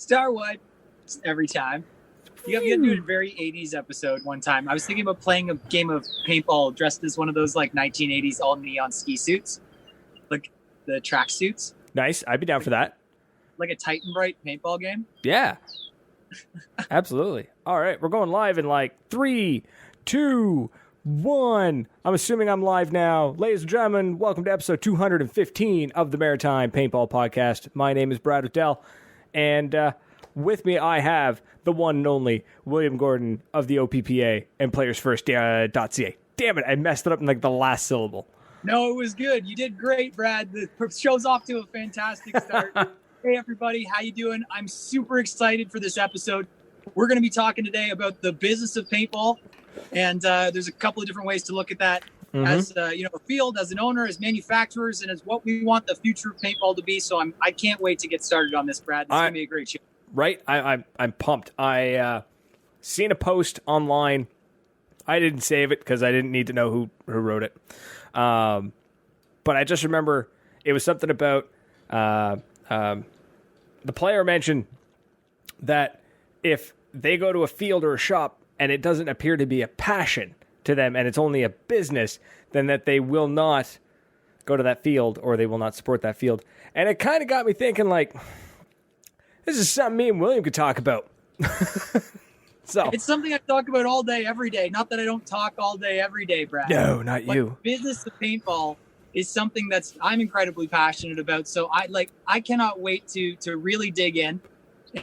Starwood every time. You have to do a very 80s episode one time. I was thinking about playing a game of paintball dressed as one of those like 1980s all neon ski suits, like the track suits. Nice. I'd be down for that. Like a Titan Bright paintball game. Yeah. Absolutely. All right. We're going live in like 3, 2, 1. I'm assuming I'm live now. Ladies and gentlemen, welcome to episode 215 of the Maritime Paintball Podcast. My name is Brad Odell, and with me I have the one and only William Gordon of the OPPA and PlayersFirst.ca. Damn it, I messed it up in like the last syllable. No, it was good. You did great, Brad. The show's off to a fantastic start. Hey, everybody. How you doing? I'm super excited for this episode. We're going to be talking today about the business of paintball, and there's a couple of different ways to look at that as a field, as an owner, as manufacturers, and as what we want the future of paintball to be. So I can't wait to get started on this, Brad. This is going to be a great show. Right? I'm pumped. I seen a post online. I didn't save it because I didn't need to know who wrote it. But I just remember it was something about the player mentioned that if they go to a field or a shop and it doesn't appear to be a passion to them and it's only a business, then that they will not go to that field or they will not support that field. And it kind of got me thinking, like, this is something me and William could talk about. So it's something I talk about all day, every day. Not that I don't talk all day, every day, Brad. No, not you. Business of paintball is something I'm incredibly passionate about. So I cannot wait to really dig in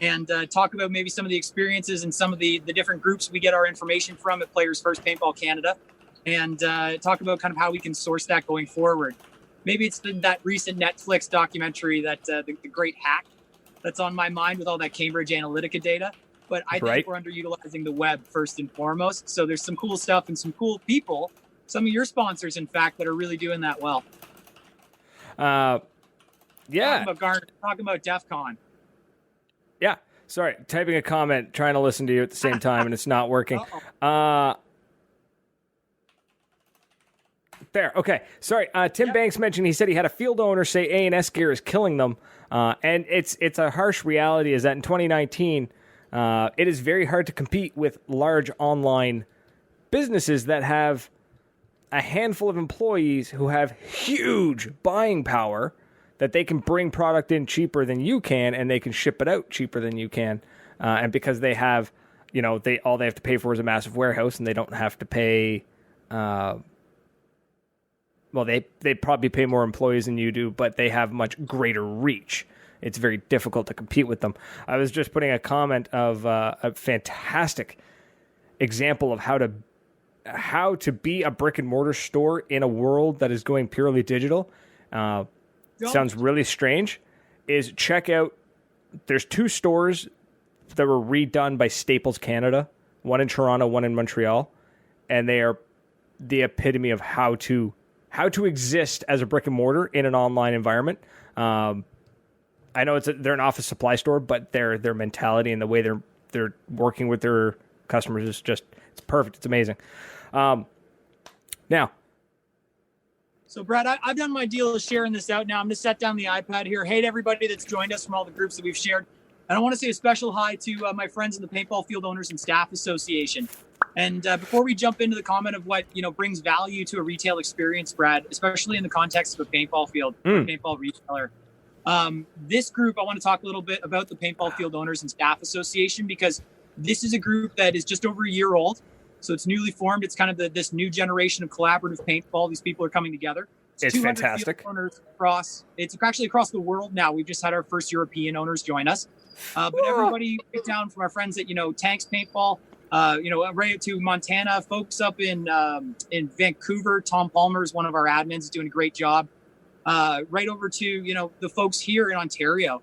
and talk about maybe some of the experiences and some of the different groups we get our information from at Players First Paintball Canada, and talk about kind of how we can source that going forward. Maybe it's that recent Netflix documentary, that the Great Hack, that's on my mind with all that Cambridge Analytica data. But I think we're underutilizing the web first and foremost. So there's some cool stuff and some cool people, some of your sponsors, in fact, that are really doing that well. Yeah. Talking about Garner, talking about DEF CON. Yeah. Sorry, typing a comment, trying to listen to you at the same time, and it's not working. There. Okay. Sorry. Tim Banks mentioned, he said he had a field owner say A&S gear is killing them. And it's a harsh reality is that in 2019, it is very hard to compete with large online businesses that have a handful of employees who have huge buying power, that they can bring product in cheaper than you can and they can ship it out cheaper than you can. And because they have, all they have to pay for is a massive warehouse, and they don't have to pay, they probably pay more employees than you do, but they have much greater reach. It's very difficult to compete with them. I was just putting a comment of a fantastic example of how to be a brick and mortar store in a world that is going purely digital. Sounds really strange. Is check out, there's 2 stores that were redone by Staples Canada, one in Toronto, one in Montreal, and they are the epitome of how to exist as a brick and mortar in an online environment. I know they're an office supply store, but their mentality and the way they're working with their customers is just, it's perfect. It's amazing. Now. So, Brad, I've done my deal of sharing this out now. I'm going to set down the iPad here. Hey to everybody that's joined us from all the groups that we've shared. And I want to say a special hi to my friends in the Paintball Field Owners and Staff Association. And before we jump into the comment of what brings value to a retail experience, Brad, especially in the context of a paintball field, or paintball retailer, this group, I want to talk a little bit about the Paintball Field Owners and Staff Association, because this is a group that is just over a year old. So it's newly formed. It's kind of this new generation of collaborative paintball. These people are coming together. It's fantastic. Owners it's actually across the world now. We've just had our first European owners join us. But everybody get down from our friends at, Tanks Paintball, right out to Montana, folks up in Vancouver. Tom Palmer is one of our admins, is doing a great job. Right over to, the folks here in Ontario.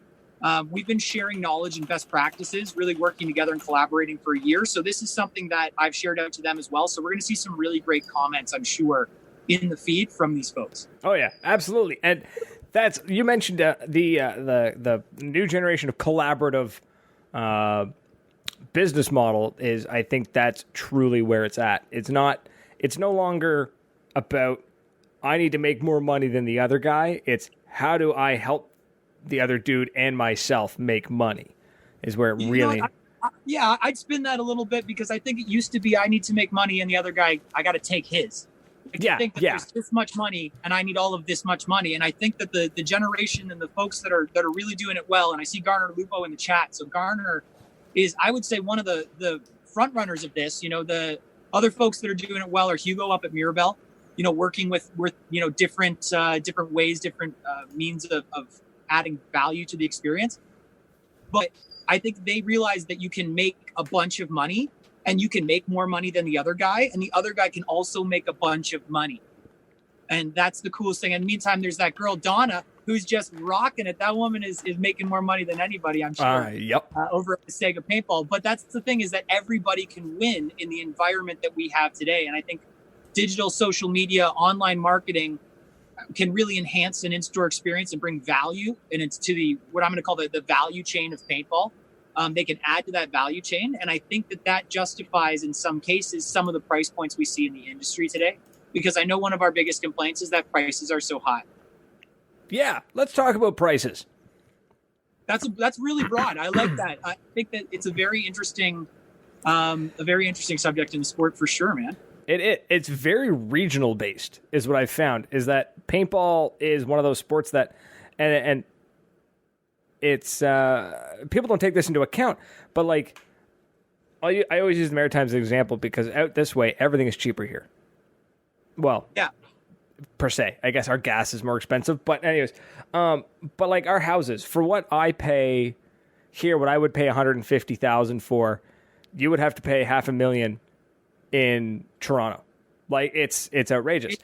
We've been sharing knowledge and best practices, really working together and collaborating for a year. So this is something that I've shared out to them as well. So we're going to see some really great comments, I'm sure, in the feed from these folks. Oh yeah, absolutely. And you mentioned the new generation of collaborative business model is, I think that's truly where it's at. It's no longer about, I need to make more money than the other guy. It's, how do I help the other dude and myself make money? is where it You know really. what? Yeah, I'd spin that a little bit because I think it used to be I need to make money and the other guy, I got to take his. I think that there's this much money and I need all of this much money. And I think that the generation and the folks that are really doing it well, and I see Garner Lupo in the chat. So Garner is, I would say, one of the front runners of this. You know, the other folks that are doing it well are Hugo up at Mirabel, you know, working with you know, different ways, different means of adding value to the experience. But I think they realize that you can make a bunch of money and you can make more money than the other guy. And the other guy can also make a bunch of money. And that's the coolest thing. In the meantime, there's that girl, Donna, who's just rocking it. That woman is making more money than anybody, I'm sure, over at the Sega Paintball. But that's the thing, is that everybody can win in the environment that we have today. And I think digital, social media, online marketing can really enhance an in-store experience and bring value. And it's to the, what I'm going to call the value chain of paintball. They can add to that value chain. And I think that justifies, in some cases, some of the price points we see in the industry today. Because I know one of our biggest complaints is that prices are so high. Yeah, let's talk about prices. That's really broad. I like that. I think that it's a very interesting subject in the sport for sure, man. It's very regional based, is what I've found. Is that paintball is one of those sports that, and it's people don't take this into account, but like I always use the Maritimes as an example because out this way everything is cheaper here. Well, yeah, per se. I guess our gas is more expensive, but anyways, but like our houses, for what I pay here, what I would pay $150,000 for, you would have to pay $500,000 in Toronto. Like it's outrageous.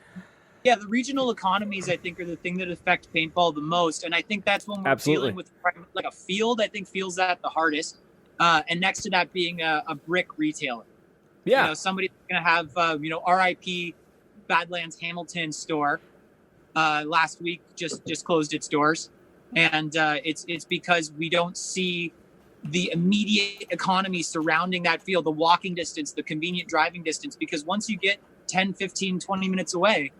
Yeah, the regional economies, I think, are the thing that affect paintball the most, and I think that's when we're dealing with like a field. I think feels that the hardest, and next to that being a brick retailer. Yeah, you know, somebody's going to have RIP Badlands Hamilton store last week just closed its doors, and it's because we don't see the immediate economy surrounding that field, the walking distance, the convenient driving distance, because once you get 10, 15, 20 minutes away,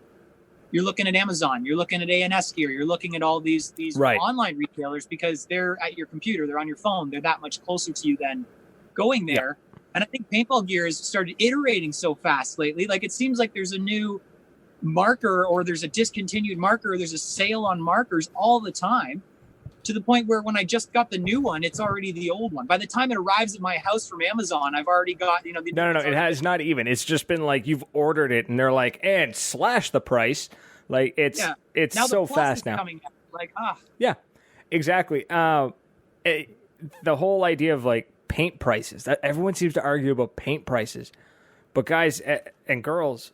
you're looking at Amazon, you're looking at ANS gear, you're looking at all these online retailers because they're at your computer, they're on your phone, they're that much closer to you than going there. Yeah. And I think paintball gear has started iterating so fast lately. Like it seems like there's a new marker or there's a discontinued marker or there's a sale on markers all the time, to the point where when I just got the new one, it's already the old one. By the time it arrives at my house from Amazon, I've already got, No, it has not even. It's just been like you've ordered it and they're like, and slash the price. Like it's now so fast now. Like, Yeah, exactly. The whole idea of like paint prices, that everyone seems to argue about paint prices. But guys and girls,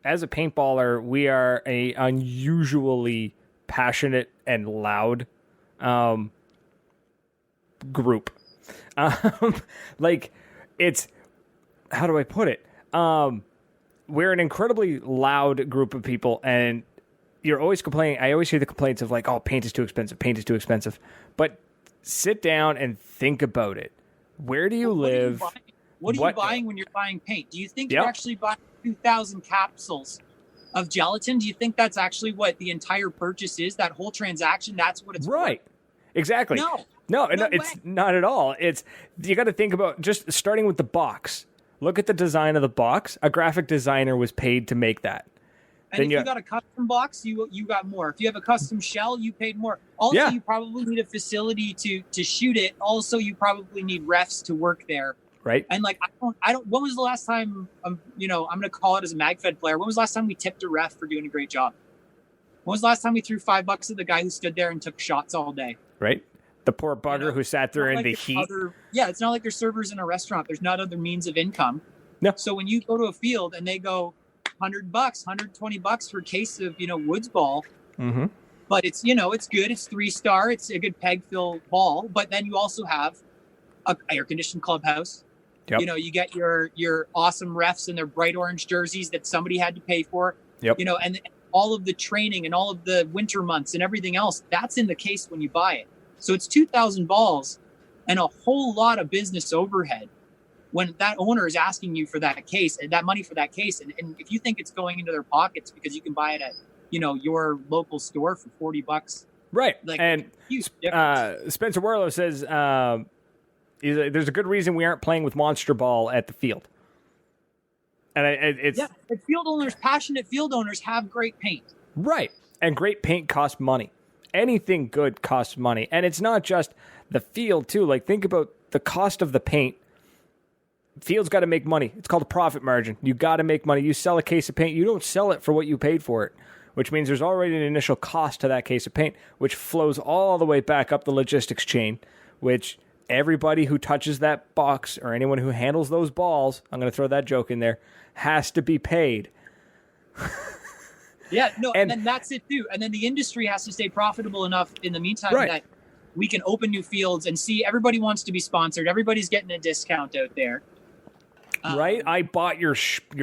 as a paintballer, we are a unusually passionate and loud group. Like it's, how do I put it? We're an incredibly loud group of people, and you're always complaining. I always hear the complaints of like, oh, paint is too expensive. But sit down and think about it. Where do you live? What are you buying when you're buying paint? Do you think you're actually buying 2,000 capsules of gelatin? Do you think that's actually what the entire purchase is? That whole transaction, that's what it's right. For? Exactly. No, it's not at all. It's, you got to think about just starting with the box. Look at the design of the box. A graphic designer was paid to make that. And then if you got a custom box, you got more. If you have a custom shell, you paid more. Also, you probably need a facility to shoot it. Also, you probably need refs to work there. Right. And like, I don't, when was the last time, I'm going to call it as a MagFed player. When was the last time we tipped a ref for doing a great job? When was the last time we threw $5 at the guy who stood there and took shots all day? Right. The poor bugger who sat there in the heat. It's not like there's servers in a restaurant. There's not other means of income. No. So when you go to a field and they go $100, $120 for a case of, Woods ball, but it's, it's good. It's 3-star. It's a good peg fill ball. But then you also have a air conditioned clubhouse. Yep. You get your awesome refs in their bright orange jerseys that somebody had to pay for. Yep. And all of the training and all of the winter months and everything else, that's in the case when you buy it. So it's 2,000 balls and a whole lot of business overhead when that owner is asking you for that case and that money for that case. And if you think it's going into their pockets because you can buy it at, your local store for $40. Right. Like, and huge difference. Spencer Warlow says, There's a good reason we aren't playing with Monster Ball at the field. And it's and field owners, passionate field owners, have great paint. Right. And great paint costs money. Anything good costs money. And it's not just the field, too. Like, think about the cost of the paint. Field's got to make money. It's called a profit margin. You got to make money. You sell a case of paint, you don't sell it for what you paid for it, which means there's already an initial cost to that case of paint, which flows all the way back up the logistics chain, which everybody who touches that box or anyone who handles those balls, I'm going to throw that joke in there, has to be paid. And then that's it too. And then the industry has to stay profitable enough in the meantime that we can open new fields and see everybody wants to be sponsored. Everybody's getting a discount out there. Right? I bought your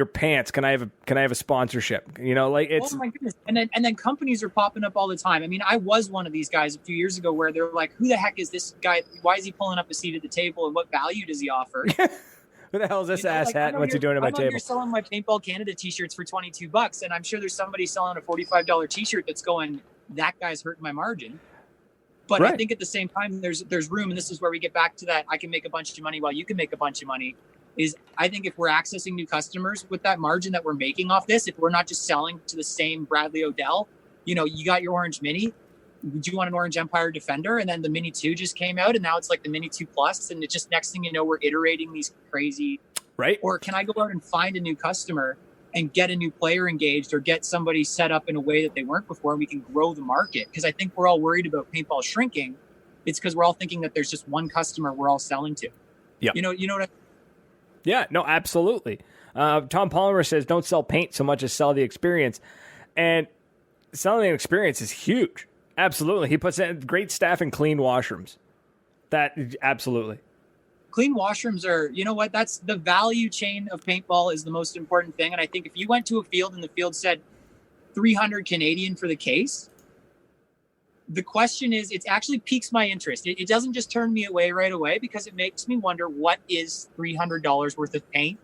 pants. Can I have a sponsorship? You know, like it's. Oh my goodness! And then companies are popping up all the time. I mean, I was one of these guys a few years ago where they're like, "Who the heck is this guy? Why is he pulling up a seat at the table? And what value does he offer?" Who the hell is this ass hat? And what's he doing at my table? You're selling my Paintball Canada T-shirts for $22, and I'm sure there's somebody selling a $45 T-shirt that's going, "That guy's hurting my margin." But I think at the same time, there's room, and this is where we get back to that. I can make a bunch of money while you can make a bunch of money. Is I think if we're accessing new customers with that margin that we're making off this, if we're not just selling to the same Bradley Odell, you know, you got your Orange Mini, do you want an Orange Empire Defender? And then the Mini 2 just came out, and now it's like the Mini 2 Plus, and it's just next thing you know, we're iterating these crazy. Right. Or can I go out and find a new customer and get a new player engaged or get somebody set up in a way that they weren't before, and we can grow the market? Because I think we're all worried about paintball shrinking. It's because we're all thinking that there's just one customer we're all selling to. Yeah. You know what I mean? Yeah, no, absolutely. Tom Palmer says, don't sell paint so much as sell the experience. And selling the experience is huge. Absolutely. He puts in great staff and clean washrooms. That, absolutely. Clean washrooms are, you know what, that's the value chain of paintball is the most important thing. And I think if you went to a field and the field said 300 Canadian for the case, the question is, it actually piques my interest. It doesn't just turn me away right away, because it makes me wonder, what is $300 worth of paint?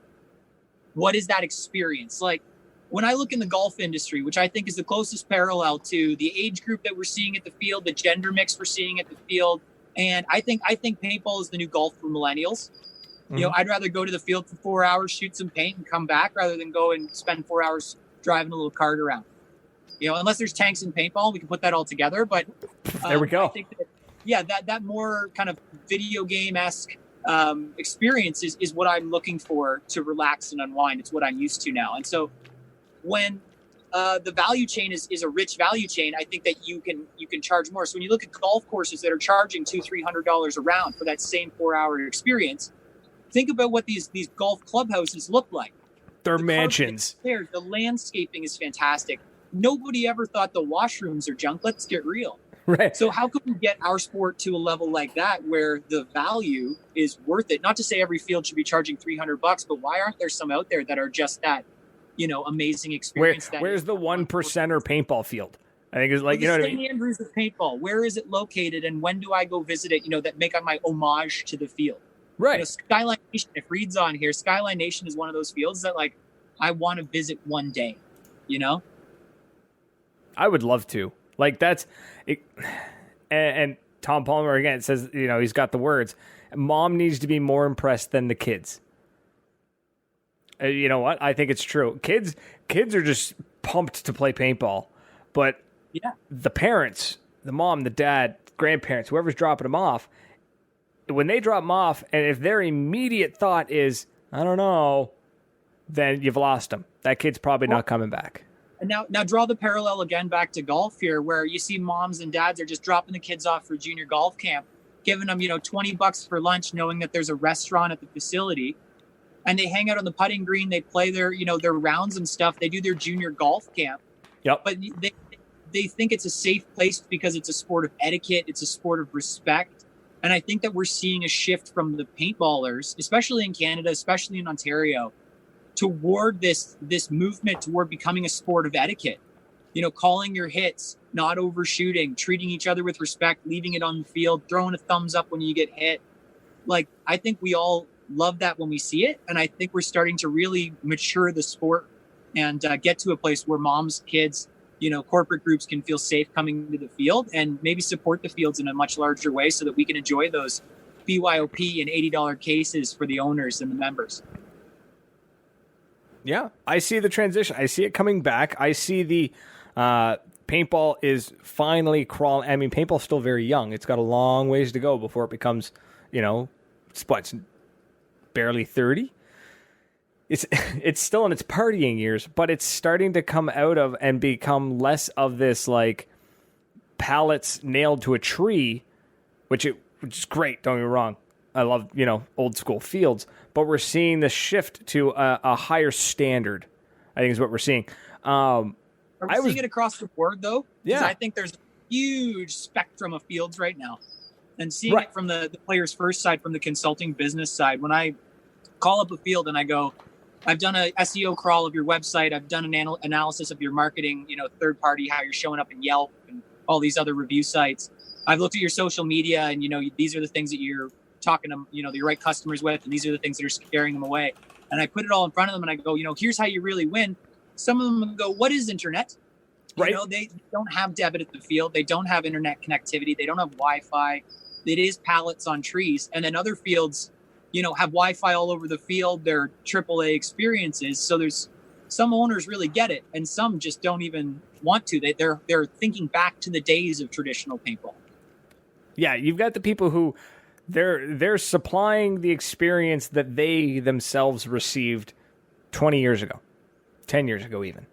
What is that experience? Like, when I look in the golf industry, which I think is the closest parallel to the age group that we're seeing at the field, the gender mix we're seeing at the field, and I think paintball is the new golf for millennials. Mm-hmm. You know, I'd rather go to the field for 4 hours, shoot some paint, and come back rather than go and spend 4 hours driving a little cart around. You know, unless there's tanks and paintball, we can put that all together. But there we go. I think that more kind of video game-esque experience is what I'm looking for to relax and unwind. It's what I'm used to now. And so when the value chain is a rich value chain, I think that you can charge more. So when you look at golf courses that are charging $200-$300 a round for that same 4-hour experience, think about what these golf clubhouses look like. They're mansions. The landscaping is fantastic. Nobody ever thought the washrooms are junk. Let's get real. Right. So how can we get our sport to a level like that where the value is worth it? Not to say every field should be charging $300, but why aren't there some out there that are just that, you know, amazing experience? Where's the 1% paintball field? I think it's like, you know what I mean? St. Andrews of paintball. Where is it located, and when do I go visit it? You know, that make my homage to the field. Right. You know, Skyline Nation. If Reed's on here, Skyline Nation is one of those fields that, like, I want to visit one day. You know. I would love to. Like, that's it. And Tom Palmer again says, you know, he's got the words. Mom needs to be more impressed than the kids. You know what? I think it's true. Kids are just pumped to play paintball, but the parents, the mom, the dad, grandparents, whoever's dropping them off, when they drop them off, and if their immediate thought is, I don't know, then you've lost them. That kid's probably not coming back. And now draw the parallel again back to golf here, where you see moms and dads are just dropping the kids off for junior golf camp, giving them, you know, $20 for lunch, knowing that there's a restaurant at the facility, and they hang out on the putting green. They play their rounds and stuff. They do their junior golf camp. Yep. But they think it's a safe place because it's a sport of etiquette. It's a sport of respect. And I think that we're seeing a shift from the paintballers, especially in Canada, especially in Ontario, toward this movement toward becoming a sport of etiquette. You know, calling your hits, not overshooting, treating each other with respect, leaving it on the field, throwing a thumbs up when you get hit. Like, I think we all love that when we see it. And I think we're starting to really mature the sport and get to a place where moms, kids, you know, corporate groups can feel safe coming to the field and maybe support the fields in a much larger way so that we can enjoy those BYOP and $80 cases for the owners and the members. Yeah, I see the transition. I see it coming back. I see the paintball is finally crawling. I mean, paintball's still very young. It's got a long ways to go before it becomes, it's barely 30. It's still in its partying years, but it's starting to come out of and become less of this like pallets nailed to a tree, which is great. Don't get me wrong. I love, old school fields, but we're seeing the shift to a higher standard, I think is what we're seeing. Are we seeing it across the board though? Yeah. I think there's a huge spectrum of fields right now, and seeing it from the players first side, from the consulting business side, when I call up a field and I go, I've done a SEO crawl of your website. I've done an analysis of your marketing, third party, how you're showing up in Yelp and all these other review sites. I've looked at your social media and, these are the things that you're talking to, the right customers with, and these are the things that are scaring them away. And I put it all in front of them and I go, here's how you really win. Some of them go, what is internet? Right. They don't have debit at the field. They don't have internet connectivity. They don't have Wi-Fi. It is pallets on trees. And then other fields, have Wi-Fi all over the field. They're AAA experiences. So there's some owners really get it, and some just don't even want to. They're thinking back to the days of traditional paintball. Yeah, you've got the people who they're supplying the experience that they themselves received 20 years ago, 10 years ago even.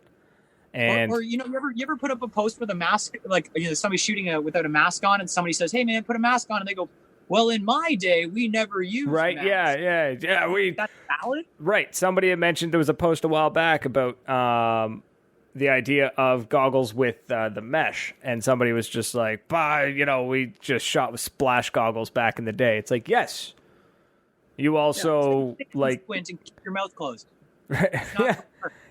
And or you ever put up a post with a mask, like somebody shooting without a mask on, and somebody says, "Hey man, put a mask on," and they go, "Well, in my day, we never used right." masks. Yeah. That's valid. Right. Somebody had mentioned there was a post a while back about the idea of goggles with the mesh, and somebody was just like, we just shot with splash goggles back in the day. It's like, yes, you also squint and keep your mouth closed. Right.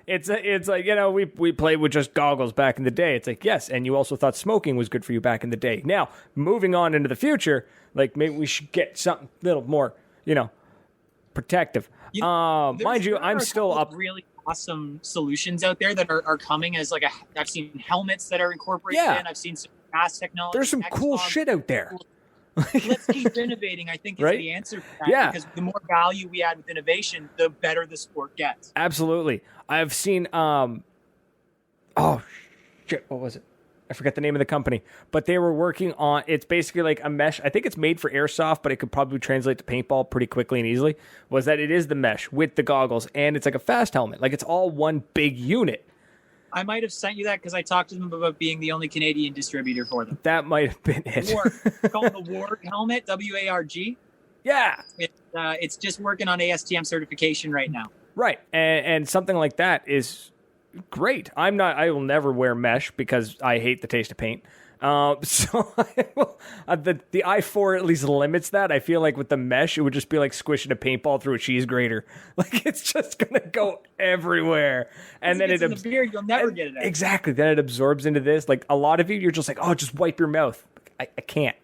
It's like, we played with just goggles back in the day. It's like, yes, and you also thought smoking was good for you back in the day. Now, moving on into the future, like maybe we should get something a little more, protective. Mind you, I'm still up. Really awesome solutions out there that are coming as I've seen helmets that are incorporated in. I've seen some fast technology. There's some cool shit out there. Let's keep innovating, I think, is the answer to that. Yeah. Because the more value we add with innovation, the better the sport gets. Absolutely. I've seen, what was it? I forget the name of the company, but they were working on, it's basically like a mesh. I think it's made for airsoft, but it could probably translate to paintball pretty quickly and easily, was that it is the mesh with the goggles, and it's like a fast helmet. Like it's all one big unit. I might have sent you that because I talked to them about being the only Canadian distributor for them. That might have been it. It's called the Warg helmet, WARG. Yeah. It's just working on ASTM certification right now. Right. And something like that is great. I will never wear mesh because I hate the taste of paint. So the i4 at least limits that. I feel like with the mesh, it would just be like squishing a paintball through a cheese grater. Like it's just gonna go everywhere, and then in the beard, you'll never get it out. Exactly. Then it absorbs into this. Like a lot of you, you're just like, oh, just wipe your mouth. I can't.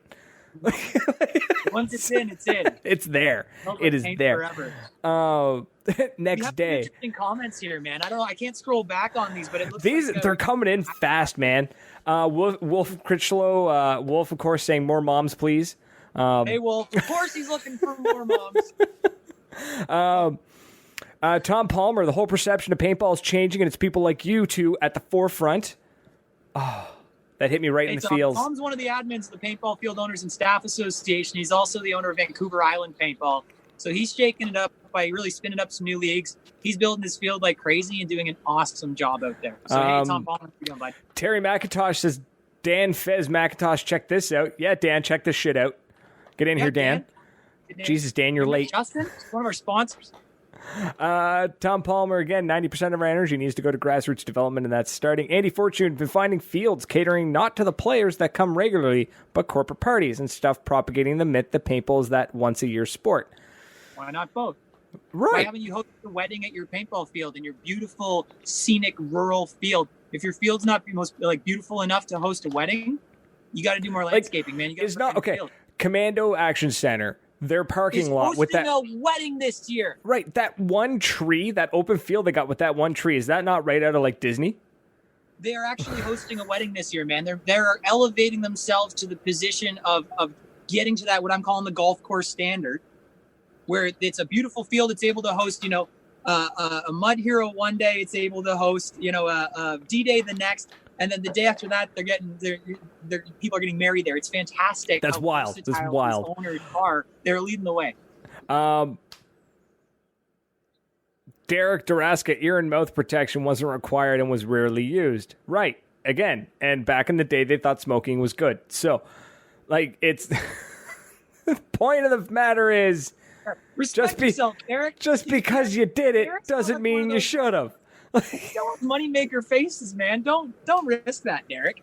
Once it's in, it's in. It's there. It is there. Next day. Interesting comments here, man. I can't scroll back on these, but it looks they're coming in fast, man. Wolf Critchlow, Wolf, of course, saying more moms, please. Hey, Wolf. Of course, he's looking for more moms. Tom Palmer, the whole perception of paintball is changing, and it's people like you two at the forefront. Oh. That hit me right in the feels. Tom's one of the admins of the Paintball Field Owners and Staff Association. He's also the owner of Vancouver Island Paintball. So he's shaking it up by really spinning up some new leagues. He's building this field like crazy and doing an awesome job out there. So, hey, Tom Palmer, how you doing, bud? Terry McIntosh says, Dan Fez McIntosh, check this out. Yeah, Dan, check this shit out. Get in here, Dan. Jesus, Dan, you're late. Justin, one of our sponsors. Tom Palmer, again, 90% of our energy needs to go to grassroots development, and that's starting. Andy Fortune, been finding fields catering not to the players that come regularly, but corporate parties and stuff, propagating the myth that paintball is that once-a-year sport. Why not both? Right. Why haven't you hosted a wedding at your paintball field in your beautiful, scenic, rural field? If your field's not beautiful enough to host a wedding, you got to do more landscaping, man. You got to. It's not okay. Field. Commando Action Center. Their parking lot with that a wedding this year. Right, that one tree, that open field they got with that one tree, is that not right out of like Disney? They are actually hosting a wedding this year, man. They're elevating themselves to the position of getting to that, what I'm calling the golf course standard, where it's a beautiful field. It's able to host, a Mud Hero one day. It's able to host, a D-Day the next. And then the day after that, people are getting married there. It's fantastic. That's wild. That's wild. These owners are. They're leading the way. Derek Daraska, ear and mouth protection wasn't required and was rarely used. Right. Again. And back in the day, they thought smoking was good. So, it's... the point of the matter is... Respect yourself, Derek. Just because you did it doesn't mean you should have. Moneymaker faces, man. Don't risk that, Derek.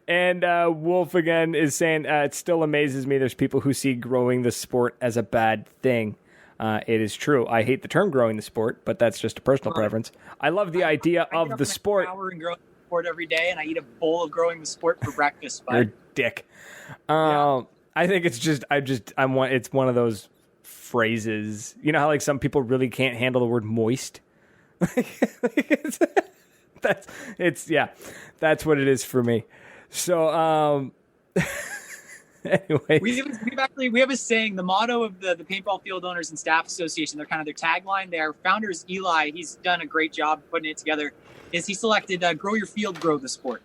And Wolf again is saying it still amazes me. There's people who see growing the sport as a bad thing. It is true. I hate the term "growing the sport," but that's just a personal preference. I love the idea of the sport. I and grow the sport every day, and I eat a bowl of growing the sport for breakfast. You're a dick. I think it's just it's one of those phrases. You know how some people really can't handle the word moist. That's what it is for me. So anyway, we have a saying. The motto of the Paintball Field Owners and Staff Association, they're kind of their tagline. Their founder is Eli. He's done a great job putting it together. Is he selected grow your field, grow the sport.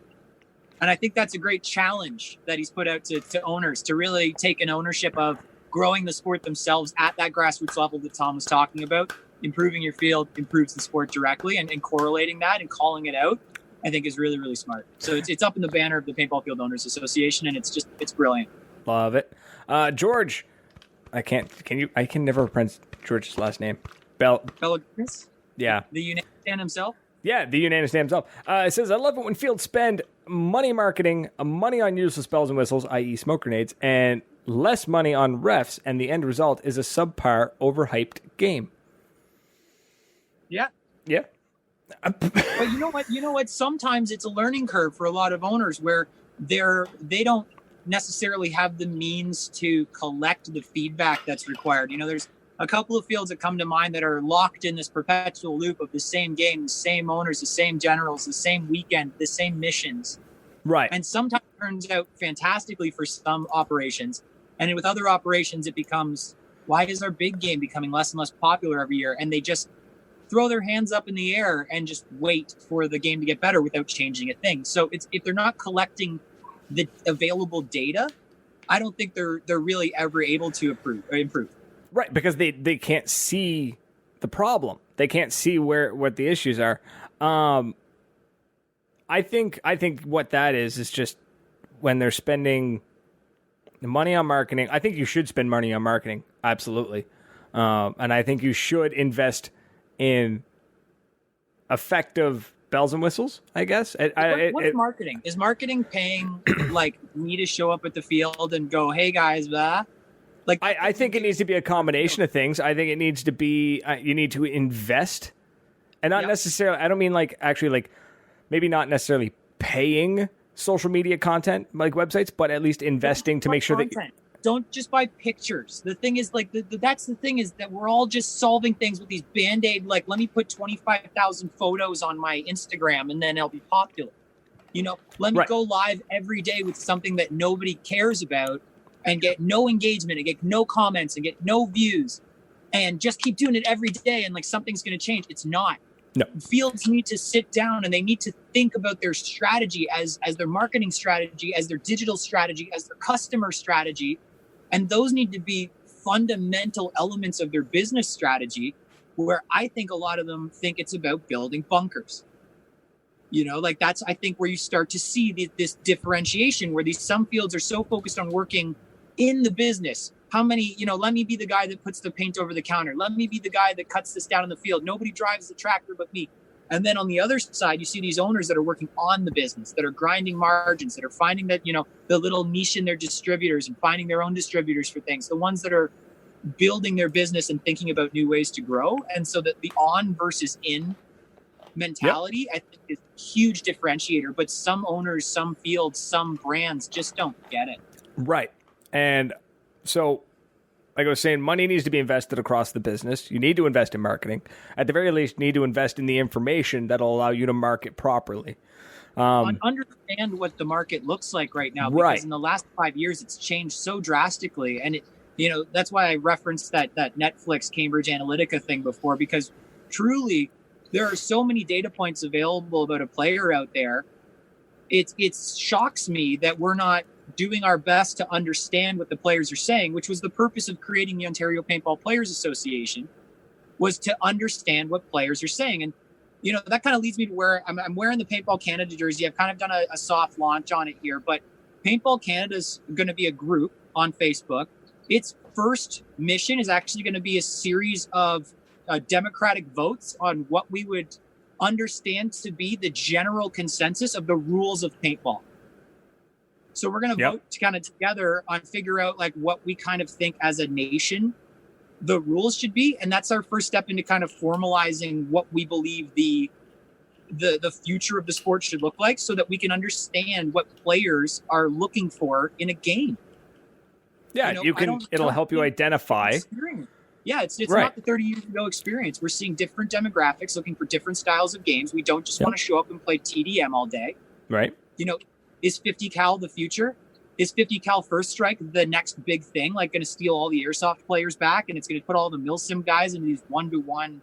And I think that's a great challenge that he's put out to owners to really take an ownership of growing the sport themselves at that grassroots level that Tom was talking about. Improving your field improves the sport directly, and correlating that and calling it out, I think is really, really smart. So it's up in the banner of the Paintball Field Owners Association, and it's brilliant. Love it. George, I can never pronounce George's last name. Belagris? Yeah. The Unanistan himself? Yeah, the Unanistan himself. It says, I love it when fields spend money marketing, money on useless bells and whistles, i.e. smoke grenades, and less money on refs, and the end result is a subpar, overhyped game. Yeah. Yeah. But you know what? Sometimes it's a learning curve for a lot of owners where they don't necessarily have the means to collect the feedback that's required. There's a couple of fields that come to mind that are locked in this perpetual loop of the same game, the same owners, the same generals, the same weekend, the same missions. Right. And sometimes it turns out fantastically for some operations. And with other operations, it becomes, why is our big game becoming less and less popular every year? And they just throw their hands up in the air and just wait for the game to get better without changing a thing. So if they're not collecting the available data, I don't think they're really ever able to improve. Right, because they can't see the problem. They can't see what the issues are. I think what that is just when they're spending the money on marketing. I think you should spend money on marketing, absolutely, and I think you should invest in effective bells and whistles, I guess. What's marketing? Is marketing paying me to show up at the field and go, hey guys, blah? I think it needs to be a combination of things. I think it needs to be, you need to invest and not necessarily, I don't mean maybe not necessarily paying social media content like websites, but at least investing to make sure that don't just buy pictures. The thing is, that's the thing is that we're all just solving things with these Band-Aid, let me put 25,000 photos on my Instagram and then I'll be popular. Let me go live every day with something that nobody cares about and get no engagement and get no comments and get no views and just keep doing it every day and something's going to change. It's not. No. Fields need to sit down and they need to think about their strategy as their marketing strategy, as their digital strategy, as their customer strategy. And those need to be fundamental elements of their business strategy, where I think a lot of them think it's about building bunkers. That's, I think, where you start to see this differentiation where some fields are so focused on working in the business. How many, let me be the guy that puts the paint over the counter. Let me be the guy that cuts this down in the field. Nobody drives the tractor but me. And then on the other side, you see these owners that are working on the business, that are grinding margins, that are finding that, the little niche in their distributors and finding their own distributors for things, the ones that are building their business and thinking about new ways to grow. And so that the on versus in mentality, I think, is a huge differentiator. But some owners, some fields, some brands just don't get it. Right. And so, like I was saying, money needs to be invested across the business. You need to invest in marketing. At the very least, you need to invest in the information that'll allow you to market properly. Understand what the market looks like right now, because in the last 5 years it's changed so drastically. And that's why I referenced that Netflix Cambridge Analytica thing before, because truly there are so many data points available about a player out there. It shocks me that we're not doing our best to understand what the players are saying, which was the purpose of creating the Ontario Paintball Players Association, was to understand what players are saying. And that kind of leads me to where I'm wearing the Paintball Canada jersey. I've kind of done a soft launch on it here, but Paintball Canada is going to be a group on Facebook. Its first mission is actually going to be a series of democratic votes on what we would understand to be the general consensus of the rules of paintball. So we're going to vote kind of together on figure out like what we kind of think as a nation the rules should be, and that's our first step into kind of formalizing what we believe the future of the sport should look like, so that we can understand what players are looking for in a game. Yeah, it'll help you identify. Yeah, it's not the 30 years ago experience. We're seeing different demographics looking for different styles of games. We don't just want to show up and play TDM all day. Right. Is 50 cal the future? Is 50 cal First Strike the next big thing, like going to steal all the airsoft players back, and it's going to put all the milsim guys into these 1-to-1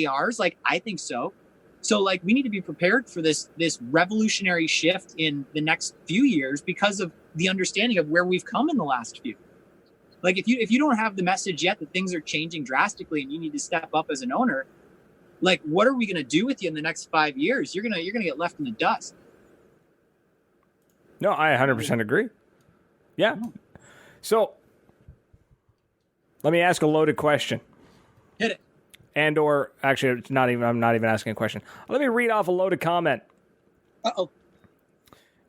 ARs? Like, I think so. So like, we need to be prepared for this revolutionary shift in the next few years because of the understanding of where we've come in the last few. Like, if you don't have the message yet that things are changing drastically and you need to step up as an owner, like, what are we going to do with you in the next 5 years? You're gonna get left in the dust. No, I 100% agree. Yeah. So let me ask a loaded question. Hit it. And or actually, I'm not even asking a question. Let me read off a loaded comment. Uh-oh.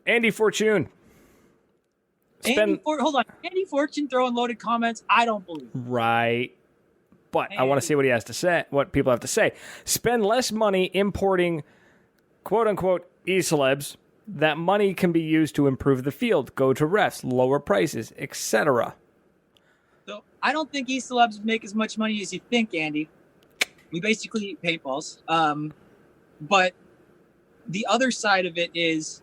Andy Fortune. Hold on. Andy Fortune throwing loaded comments? I don't believe it. Right. But I want to see what he has to say, what people have to say. Spend less money importing quote-unquote e-celebs. That money can be used to improve the field, go to refs, lower prices, etc. So I don't think e-celebs make as much money as you think, Andy. We basically eat paintballs. But the other side of it is,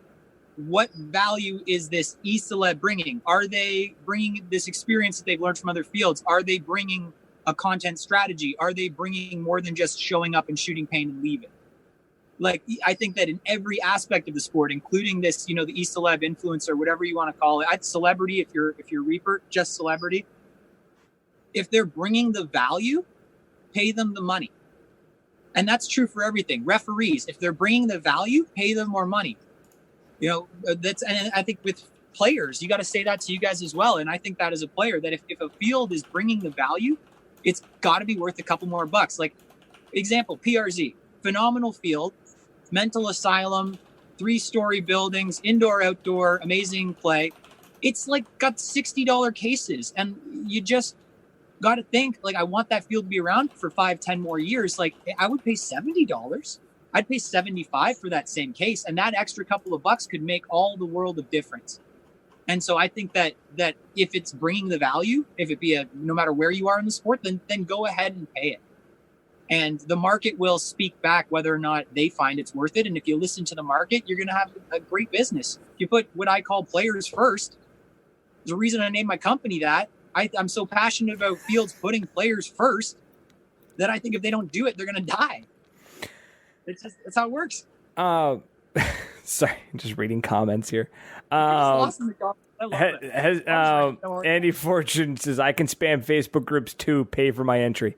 what value is this e-celeb bringing? Are they bringing this experience that they've learned from other fields? Are they bringing a content strategy? Are they bringing more than just showing up and shooting paint and leaving? Like, I think that in every aspect of the sport, including this, the e-celeb influencer, whatever you want to call it, celebrity, if you're Reaper, just celebrity. If they're bringing the value, pay them the money. And that's true for everything. Referees, if they're bringing the value, pay them more money. And I think with players, you got to say that to you guys as well. And I think that as a player, that if a field is bringing the value, it's got to be worth a couple more bucks. Like, example, PRZ, phenomenal field, mental asylum, 3-story buildings, indoor, outdoor, amazing play. It's like got $60 cases, and you just got to think, like, I want that field to be around for 5-10 more years. Like, I would pay $70. I'd pay $75 for that same case, and that extra couple of bucks could make all the world of difference. And so I think that if it's bringing the value, if it be no matter where you are in the sport, then go ahead and pay it. And the market will speak back whether or not they find it's worth it. And if you listen to the market, you're going to have a great business. If you put what I call players first, there's a reason I named my company that. I'm so passionate about fields putting players first that I think if they don't do it, they're going to die. That's how it works. Sorry, just reading comments here. Andy Fortune says, I can spam Facebook groups too, pay for my entry.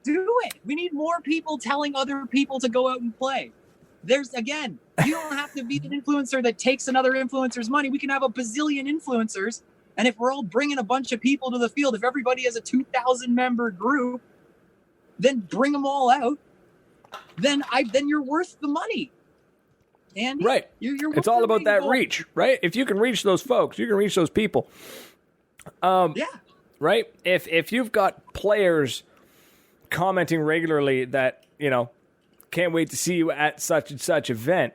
Do it. We need more people telling other people to go out and play. You don't have to be an influencer that takes another influencer's money. We can have a bazillion influencers. And if we're all bringing a bunch of people to the field, if everybody has a 2,000 member group, then bring them all out. Then you're worth the money. Andy, right. It's all about that reach, right? If you can reach those folks, you can reach those people. Yeah. Right? If you've got players commenting regularly that, can't wait to see you at such and such event,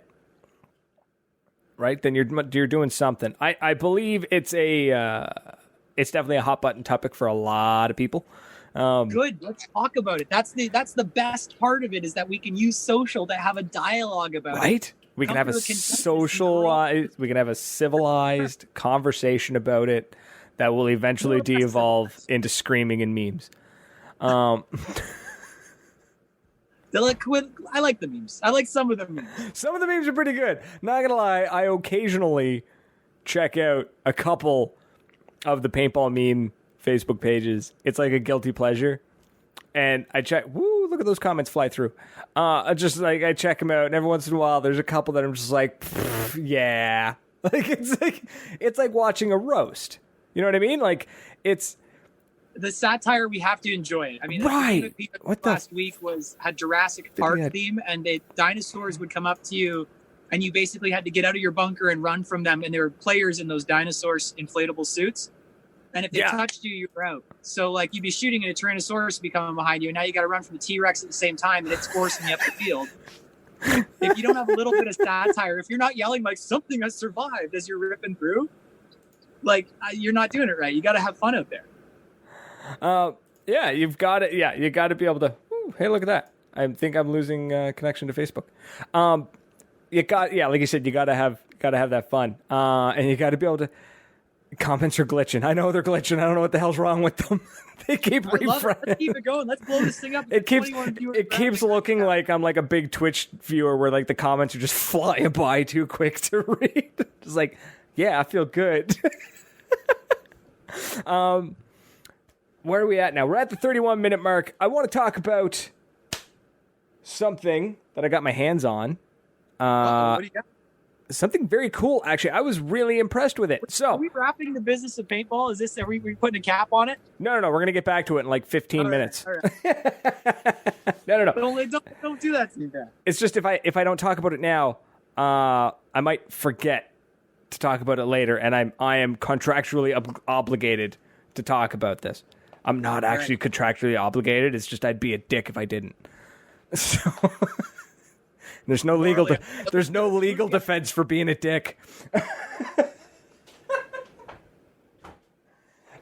right? Then you're doing something. I believe it's definitely a hot button topic for a lot of people. Good. Let's talk about it. That's the best part of it, is that we can use social to have a dialogue about it. We can Come have a to a consensus, socialized, we can have a civilized conversation about it that will eventually de-evolve into screaming and memes. I like the memes. I like some of the memes. Some of the memes are pretty good. Not gonna lie, I occasionally check out a couple of the paintball meme Facebook pages. It's like a guilty pleasure. And I check, look at those comments fly through. I check them out, and every once in a while there's a couple that I'm just like, yeah. It's like watching a roast. You know what I mean? Like, it's the satire, we have to enjoy it. I mean, right. Last week had Jurassic Park theme, and dinosaurs would come up to you, and you basically had to get out of your bunker and run from them, and there were players in those dinosaurs inflatable suits. And if they touched you, you were out. So, like, you'd be shooting and a Tyrannosaurus would be coming behind you, and now you got to run from the T-Rex at the same time, and it's forcing you up the field. If you don't have a little bit of satire, if you're not yelling like something has survived as you're ripping through, like, you're not doing it right. You got to have fun out there. You've got it. Yeah, you got to be able to. Hey, look at that! I think I'm losing connection to Facebook. Like you said, you got to have that fun, and you got to be able to. Comments are glitching. I know they're glitching. I don't know what the hell's wrong with them. They keep refreshing. Let's keep it going. Let's blow this thing up. It keeps looking like I'm like a big Twitch viewer where like the comments are just flying by too quick to read. Just like, yeah, I feel good. Where are we at now? We're at the 31-minute mark. I want to talk about something that I got my hands on. What do you got? Something very cool, actually. I was really impressed with it. So, are we wrapping the business of paintball? Are we putting a cap on it? No. We're going to get back to it in like 15 minutes. All right. No. Don't do that to me, man. It's just if I don't talk about it now, I might forget to talk about it later, and I am contractually obligated to talk about this. I'm not actually contractually obligated. It's just I'd be a dick if I didn't. So... There's no legal defense for being a dick.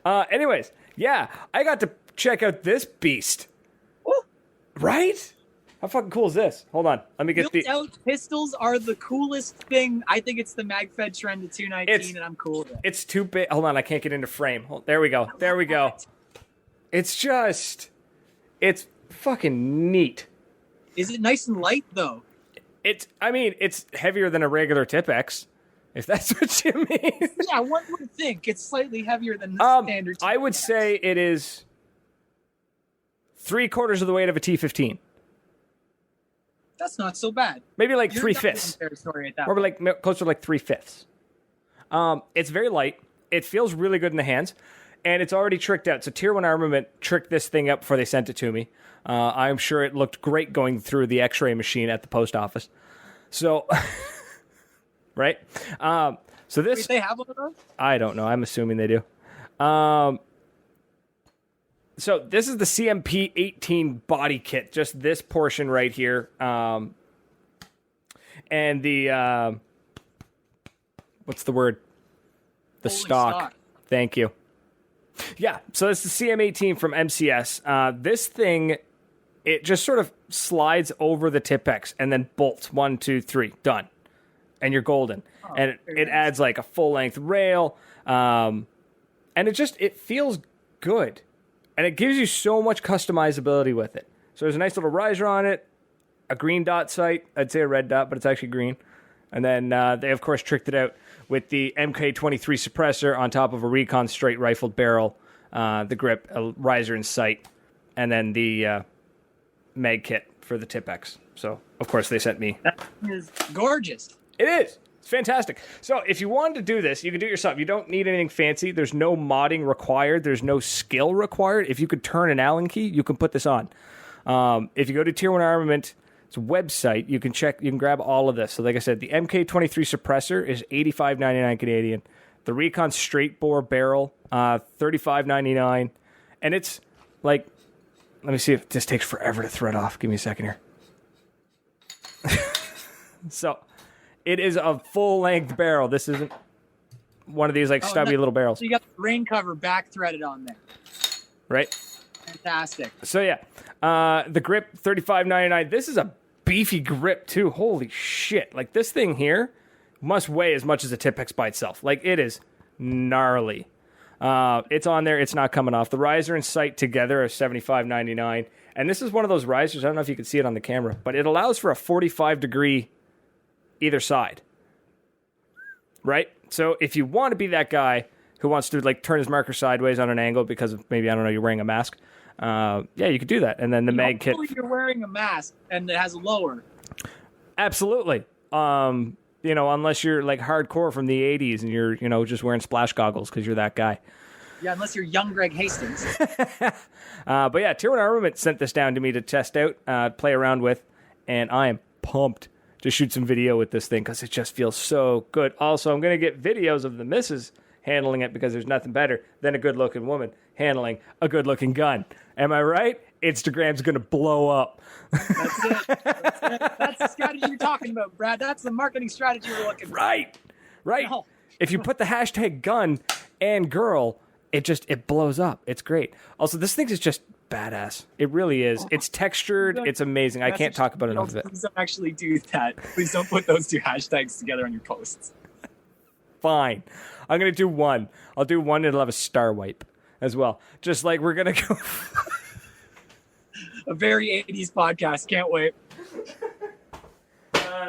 Anyways, yeah, I got to check out this beast. Ooh. Right? How fucking cool is this? Hold on, let me get built-out pistols are the coolest thing. I think it's the MagFed trend of 219, and I'm cool with it. It's too big. Hold on, I can't get into frame. There we go. It's fucking neat. Is it nice and light though? It's heavier than a regular Tipex, if that's what you mean. Yeah, one would think it's slightly heavier than the standard Tipex. I would say it is 3/4 of the weight of a T15. That's not so bad. Maybe like 3/5. Or like closer to like 3/5. It's very light. It feels really good in the hands, and it's already tricked out. So Tier 1 Armament tricked this thing up before they sent it to me. I'm sure it looked great going through the X-ray machine at the post office. So, right? So this... Wait, they have one of those? I don't know. I'm assuming they do. So this is the CMP 18 body kit. Just this portion right here. And the... what's the word? The stock. Thank you. Yeah, so it's the CM18 from MCS. This thing... It just sort of slides over the Tipex and then bolts 1, 2, 3, done, and you're golden. And it adds like a full length rail, and it feels good, and it gives you so much customizability with it. So there's a nice little riser on it, a green dot sight. I'd say a red dot, but it's actually green. And then they of course tricked it out with the MK23 suppressor on top of a Recon straight rifled barrel, the grip, a riser and sight, and then the mag kit for the Tipex. So, of course, they sent me. That is gorgeous. It is. It's fantastic. So, if you wanted to do this, you can do it yourself. You don't need anything fancy. There's no modding required. There's no skill required. If you could turn an Allen key, you can put this on. If you go to Tier 1 Armament, it's a website, you can grab all of this. So, like I said, the MK23 suppressor is $85.99 Canadian. The Recon straight bore barrel, $35.99. And it's like... Let me see if this takes forever to thread off. Give me a second here. So, it is a full-length barrel. This isn't one of these like stubby little barrels. So you got the rain cover back threaded on there. Right? Fantastic. So yeah, the grip $35.99. This is a beefy grip too. Holy shit. Like this thing here must weigh as much as a Tipex by itself. Like it is gnarly. It's on there. It's not coming off. The riser and sight together are $75.99. And this is one of those risers. I don't know if you can see it on the camera, but it allows for a 45-degree either side. Right? So if you want to be that guy who wants to like turn his marker sideways on an angle because of maybe, I don't know, you're wearing a mask. Yeah, you could do that. And then the mag kit. You're wearing a mask and it has a lower. Absolutely. Unless you're like hardcore from the 80s and you're, just wearing splash goggles because you're that guy. Yeah, unless you're young Greg Hastings. But yeah, Tier 1 Armament sent this down to me to test out, play around with, and I am pumped to shoot some video with this thing because it just feels so good. Also, I'm going to get videos of the missus handling it because there's nothing better than a good-looking woman handling a good-looking gun. Am I right? Instagram's going to blow up. That's it. That's the strategy you're talking about, Brad. That's the marketing strategy we're looking for. Right. No. If you put the hashtag gun and girl, it blows up. It's great. Also, this thing is just badass. It really is. It's textured. It's amazing. I can't talk about enough of it. Please don't actually do that. Please don't put those two hashtags together on your posts. Fine. I'm going to do one. I'll do one and it'll have a star wipe as well. Just like we're going to go... A very 80s podcast. Can't wait.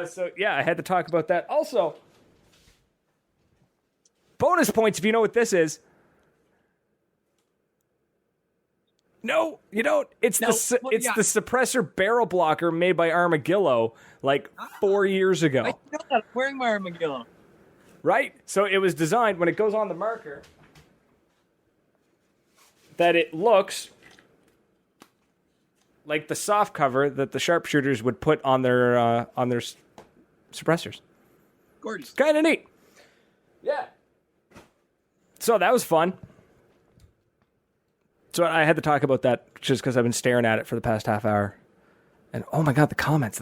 So, yeah, I had to talk about that. Also, bonus points if you know what this is. No, you don't. It's the suppressor barrel blocker made by Armadillo like 4 years ago. I know that. I'm wearing my Armadillo. Right? So it was designed when it goes on the marker that it looks like the soft cover that the sharpshooters would put on their suppressors. Gorgeous. Kind of neat. Yeah. So that was fun. So I had to talk about that just because I've been staring at it for the past half hour. And oh my God, the comments.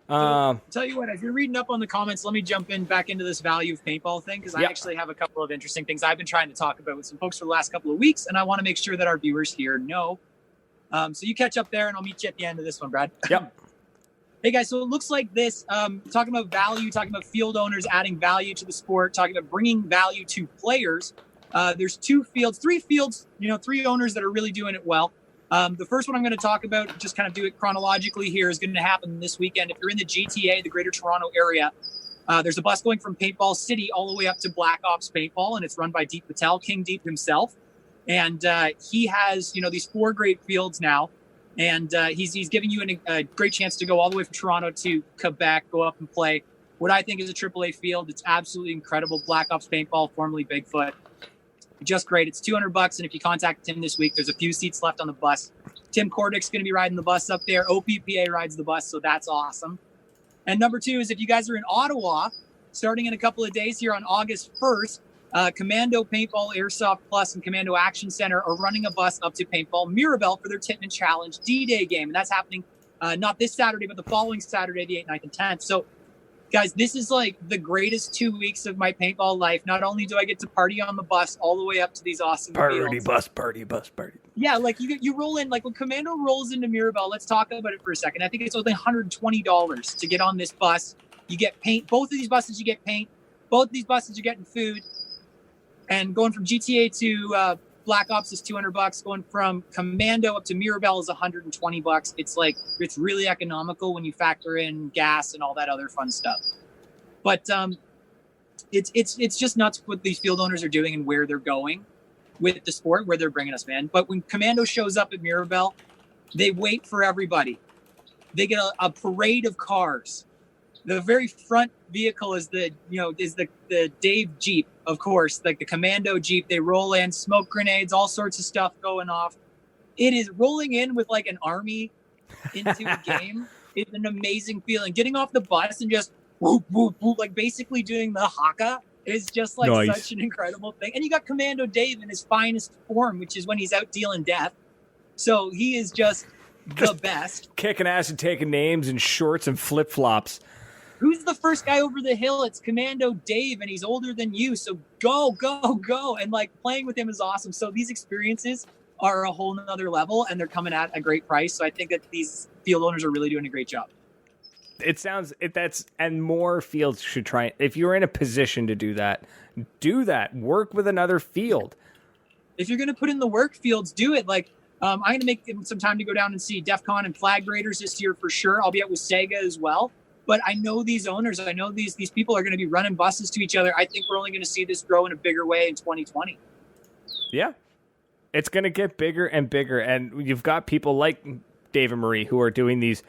So, tell you what, if you're reading up on the comments, let me jump back into this value of paintball thing because I actually have a couple of interesting things I've been trying to talk about with some folks for the last couple of weeks, and I want to make sure that our viewers here know. So you catch up there, and I'll meet you at the end of this one, Brad. Yep. Hey, guys, so it looks like this, talking about value, talking about field owners adding value to the sport, talking about bringing value to players. There's three fields, three owners that are really doing it well. The first one I'm going to talk about, just kind of do it chronologically here, is going to happen this weekend. If you're in the GTA, the Greater Toronto Area, there's a bus going from Paintball City all the way up to Black Ops Paintball, and it's run by Deep Patel, King Deep himself. And he has, these 4 great fields now, and he's giving you a great chance to go all the way from Toronto to Quebec, go up and play what I think is a AAA field. It's absolutely incredible. Black Ops Paintball, formerly Bigfoot. Just great. It's $200, and if you contact Tim this week, there's a few seats left on the bus. Tim Cordick's going to be riding the bus up there. OPPA rides the bus, so that's awesome. And number 2 is if you guys are in Ottawa, starting in a couple of days here on August 1st, Commando Paintball Airsoft Plus and Commando Action Center are running a bus up to Paintball Mirabel for their Tittman Challenge D-Day game, and that's happening not this Saturday, but the following Saturday, the 8th, 9th, and 10th. So, guys, this is like the greatest 2 weeks of my paintball life. Not only do I get to party on the bus all the way up to these awesome fields. Party bus. Yeah, like you roll in, like when Commando rolls into Mirabel, let's talk about it for a second. I think it's only $120 to get on this bus. You get paint. Both of these buses, you get paint. Both of these buses, you're getting food. And going from GTA to Black Ops is $200. Going from Commando up to Mirabel is $120. It's really economical when you factor in gas and all that other fun stuff. But it's just nuts what these field owners are doing and where they're going with the sport, where they're bringing us, man. But when Commando shows up at Mirabel, they wait for everybody. They get a parade of cars. The very front vehicle is the Dave Jeep, of course, like the Commando Jeep. They roll in, smoke grenades, all sorts of stuff going off. It is rolling in with like an army into a game. It's an amazing feeling. Getting off the bus and just whoop, whoop, whoop, like basically doing the haka is just like such an incredible thing. And you got Commando Dave in his finest form, which is when he's out dealing death. So he is just the best. Kicking ass and taking names in shorts and flip-flops. Who's the first guy over the hill? It's Commando Dave, and he's older than you. So go. And like playing with him is awesome. So these experiences are a whole nother level, and they're coming at a great price. So I think that these field owners are really doing a great job. And more fields should try. If you're in a position to do that. Work with another field. If you're going to put in the work, fields, do it. Like, I'm going to make some time to go down and see DEF CON and Flag Raiders this year for sure. I'll be out with Sega as well. But I know these owners. I know these people are going to be running buses to each other. I think we're only going to see this grow in a bigger way in 2020. Yeah. It's going to get bigger and bigger. And you've got people like Dave and Marie who are doing these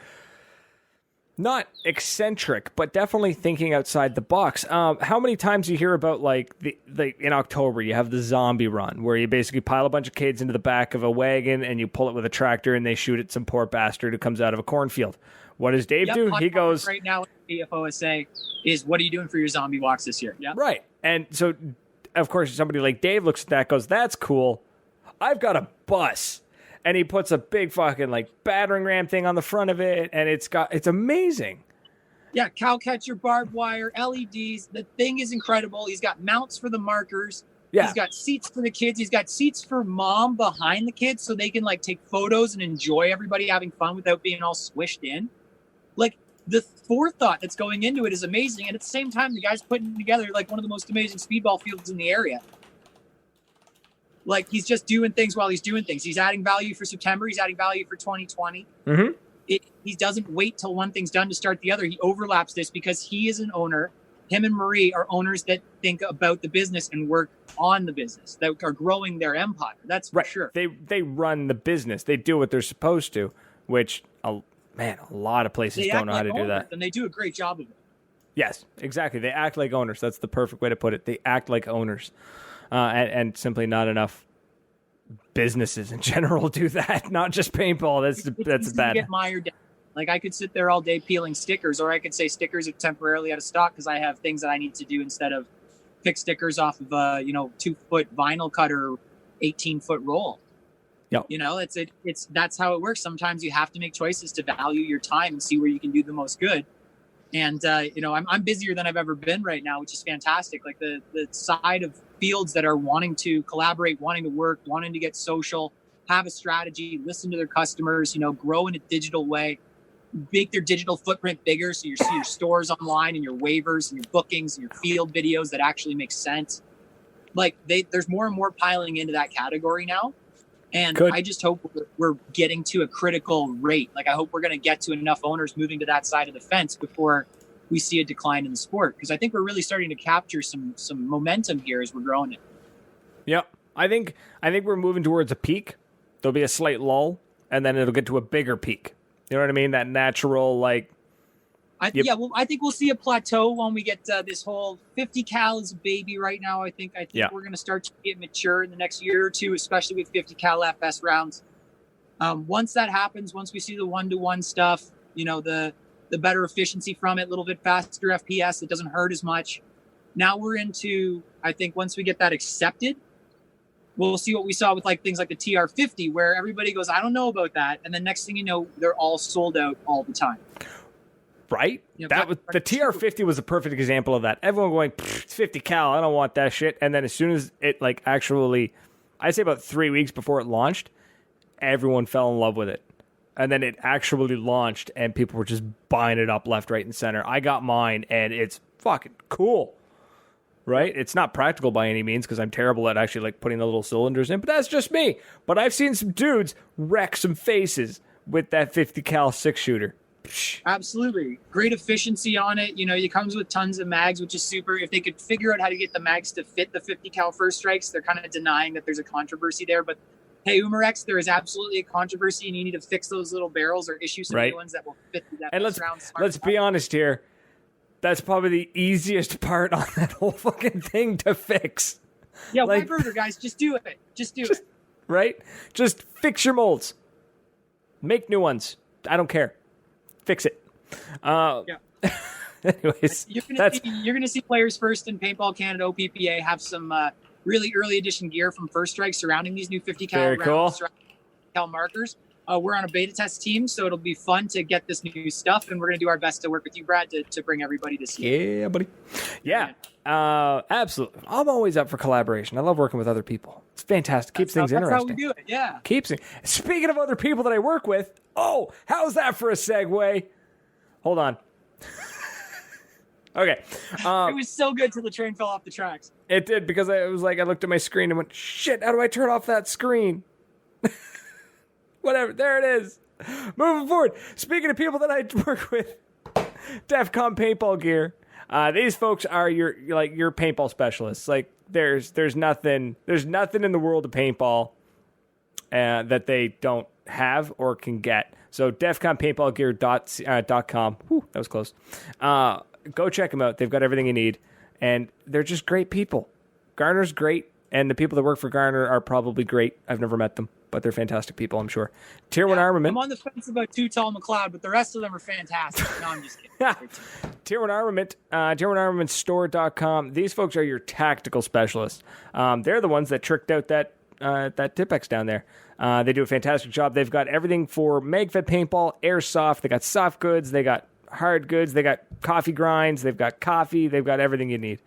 not eccentric, but definitely thinking outside the box. How many times you hear about like in October you have the zombie run where you basically pile a bunch of kids into the back of a wagon and you pull it with a tractor and they shoot at some poor bastard who comes out of a cornfield. What does Dave do? He goes right now. PFOSA is, what are you doing for your zombie walks this year? Yeah, right. And so, of course, somebody like Dave looks at that, goes, "That's cool. I've got a bus." And he puts a big fucking like battering ram thing on the front of it, and it's amazing. Yeah, cow catcher, barbed wire, LEDs. The thing is incredible. He's got mounts for the markers. Yeah. He's got seats for the kids. He's got seats for mom behind the kids so they can like take photos and enjoy everybody having fun without being all squished in. Like, the forethought that's going into it is amazing. And at the same time, the guy's putting together like one of the most amazing speedball fields in the area. Like, he's just doing things while he's doing things. He's adding value for September. He's adding value for 2020. Mm-hmm. He doesn't wait till one thing's done to start the other. He overlaps this because he is an owner. Him and Marie are owners that think about the business and work on the business, that are growing their empire. That's for right. Sure. They run the business. They do what they're supposed to, which, a lot of places don't know how to do that. And they do a great job of it. Yes, exactly. They act like owners. That's the perfect way to put it. They act like owners. And simply not enough businesses in general do that. Not just paintball. That's bad. Get mired down. Like, I could sit there all day peeling stickers, or I could say stickers are temporarily out of stock because I have things that I need to do instead of pick stickers off of a 2-foot vinyl cutter, 18-foot roll. Yep. It's that's how it works. Sometimes you have to make choices to value your time and see where you can do the most good. And I'm busier than I've ever been right now, which is fantastic. Like the side of fields that are wanting to collaborate, wanting to work, wanting to get social, have a strategy, listen to their customers, grow in a digital way, make their digital footprint bigger. So you see your stores online and your waivers and your bookings and your field videos that actually make sense. Like there's more and more piling into that category now. And Good. I just hope we're getting to a critical rate. Like, I hope we're going to get to enough owners moving to that side of the fence before we see a decline in the sport. Because I think we're really starting to capture some momentum here as we're growing it. Yep. I think we're moving towards a peak. There'll be a slight lull, and then it'll get to a bigger peak. You know what I mean? That natural, like... I think we'll see a plateau when we get this whole 50 cal is a baby right now. I think we're going to start to get mature in the next year or two, especially with 50 cal FS rounds. Once that happens, once we see the 1-to-1 stuff, the better efficiency from it, a little bit faster FPS, it doesn't hurt as much. Now we're into, I think once we get that accepted, we'll see what we saw with like things like the TR50, where everybody goes, I don't know about that. And then next thing you know, they're all sold out all the time. Right? The TR50 was a perfect example of that. Everyone going, it's 50 cal, I don't want that shit. And then as soon as it actually, I'd say about 3 weeks before it launched, everyone fell in love with it. And then it actually launched and people were just buying it up left, right, and center. I got mine and it's fucking cool. Right? It's not practical by any means because I'm terrible at actually putting the little cylinders in, but that's just me. But I've seen some dudes wreck some faces with that 50 cal 6-shooter. Absolutely. Great efficiency on it. It comes with tons of mags, which is super. If they could figure out how to get the mags to fit the 50 cal first strikes, they're kind of denying that there's a controversy there. But hey, Umarex, there is absolutely a controversy, and you need to fix those little barrels or issue some new ones that will fit that. And let's be honest here. That's probably the easiest part on that whole fucking thing to fix. Yeah, why burger, guys? Just do it. Just do it. Right? Just fix your molds. Make new ones. I don't care. Fix it. Anyways, you're gonna see Players First in Paintball Canada OPPA have some really early edition gear from First Strike surrounding these new 50 cal rounds, cal markers. We're on a beta test team, so it'll be fun to get this new stuff, and we're going to do our best to work with you, Brad, to bring everybody to see it. Yeah, buddy. Yeah, absolutely. I'm always up for collaboration. I love working with other people. It's fantastic. Keeps things interesting. That's how we do it, yeah. Speaking of other people that I work with, how's that for a segue? Hold on. Okay. It was so good till the train fell off the tracks. It did, because I looked at my screen and went, shit, how do I turn off that screen? Whatever, there it is. Moving forward. Speaking of people that I work with, DEFCON paintball gear. These folks are your paintball specialists. Like there's nothing in the world of paintball that they don't have or can get. So defconpaintballgear.com. Whew, that was close. Go check them out. They've got everything you need, and they're just great people. Garner's great, and the people that work for Garner are probably great. I've never met them, but they're fantastic people, I'm sure. Tier 1 Armament. I'm on the fence about Too Tall McLeod, but the rest of them are fantastic. No, I'm just kidding. Tier 1 Armament, tier1armamentstore.com. These folks are your tactical specialists. They're the ones that tricked out that Tipex down there. They do a fantastic job. They've got everything for mag-fed paintball, airsoft. They got soft goods. They got hard goods. They got coffee grinds. They've got coffee. They've got everything you need.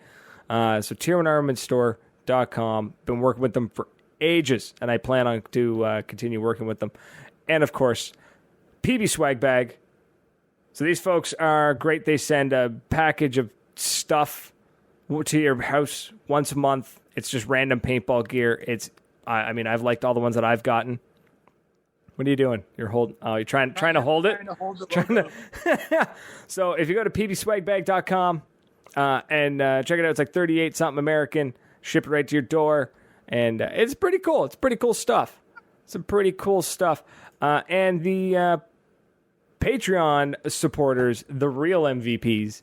So tier1armamentstore.com. Been working with them for ages, and I plan on to continue working with them. And of course, PB Swag Bag. So these folks are great. They send a package of stuff to your house once a month. It's just random paintball gear. I've liked all the ones that I've gotten. What are you doing? You're holding. Oh, you're trying to hold it. So if you go to pbswagbag.com and check it out, it's like 38 something American. Ship it right to your door, and it's pretty cool. It's pretty cool stuff. Some pretty cool stuff. And the Patreon supporters, the real MVPs.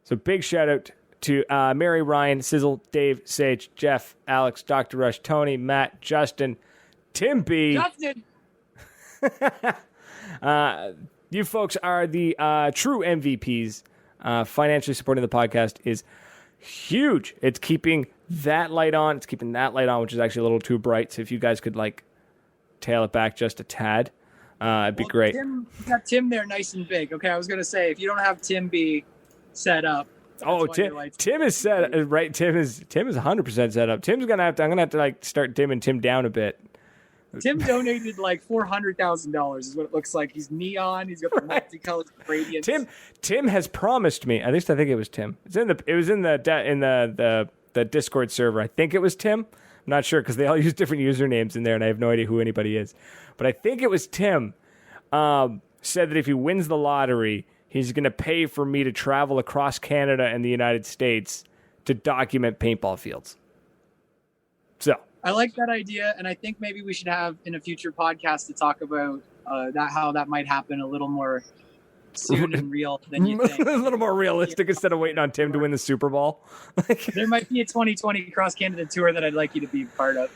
So big shout out to Mary, Ryan, Sizzle, Dave, Sage, Jeff, Alex, Dr. Rush, Tony, Matt, Justin, Tim B. Justin. You folks are the true MVPs. Financially supporting the podcast is huge. It's keeping that light on. It's keeping that light on, which is actually a little too bright. So if you guys could tail it back just a tad, it'd be great. You got Tim there nice and big. Okay, I was going to say, if you don't have Tim B set up. Tim is set right. Tim is 100% set up. I'm gonna have to start dimming Tim down a bit. Tim donated $400,000 is what it looks like. He's neon. He's got the multicolored gradients. Tim has promised me. At least I think it was Tim. It was in the Discord server. I think it was Tim. I'm not sure because they all use different usernames in there, and I have no idea who anybody is. But I think it was Tim. Said that if he wins the lottery, he's going to pay for me to travel across Canada and the United States to document paintball fields. So I like that idea, and I think maybe we should have in a future podcast to talk about how that might happen a little more soon and real than you think. A little more realistic instead of waiting on Tim to win the Super Bowl. There might be a 2020 Cross Canada tour that I'd like you to be part of.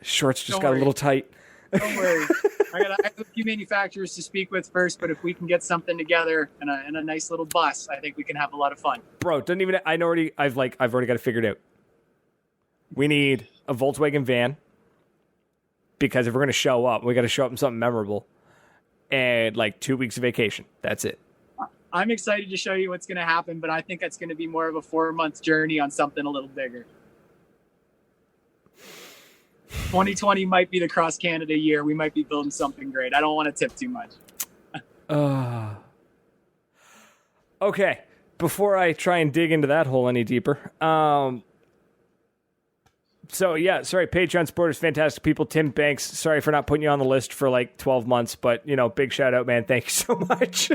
Shorts just got a little tight. Don't worry. I have a few manufacturers to speak with first, but if we can get something together and a nice little bus, I think we can have a lot of fun. Bro, I've already got it figured out. We need a Volkswagen van because if we're going to show up, we got to show up in something memorable and 2 weeks of vacation. That's it. I'm excited to show you what's going to happen, but I think it's going to be more of a 4-month journey on something a little bigger. 2020 might be the Cross Canada year. We might be building something great. I don't want to tip too much. Okay. Before I try and dig into that hole any deeper, Patreon supporters, fantastic people. Tim Banks, sorry for not putting you on the list for 12 months, but big shout out, man. Thank you so much.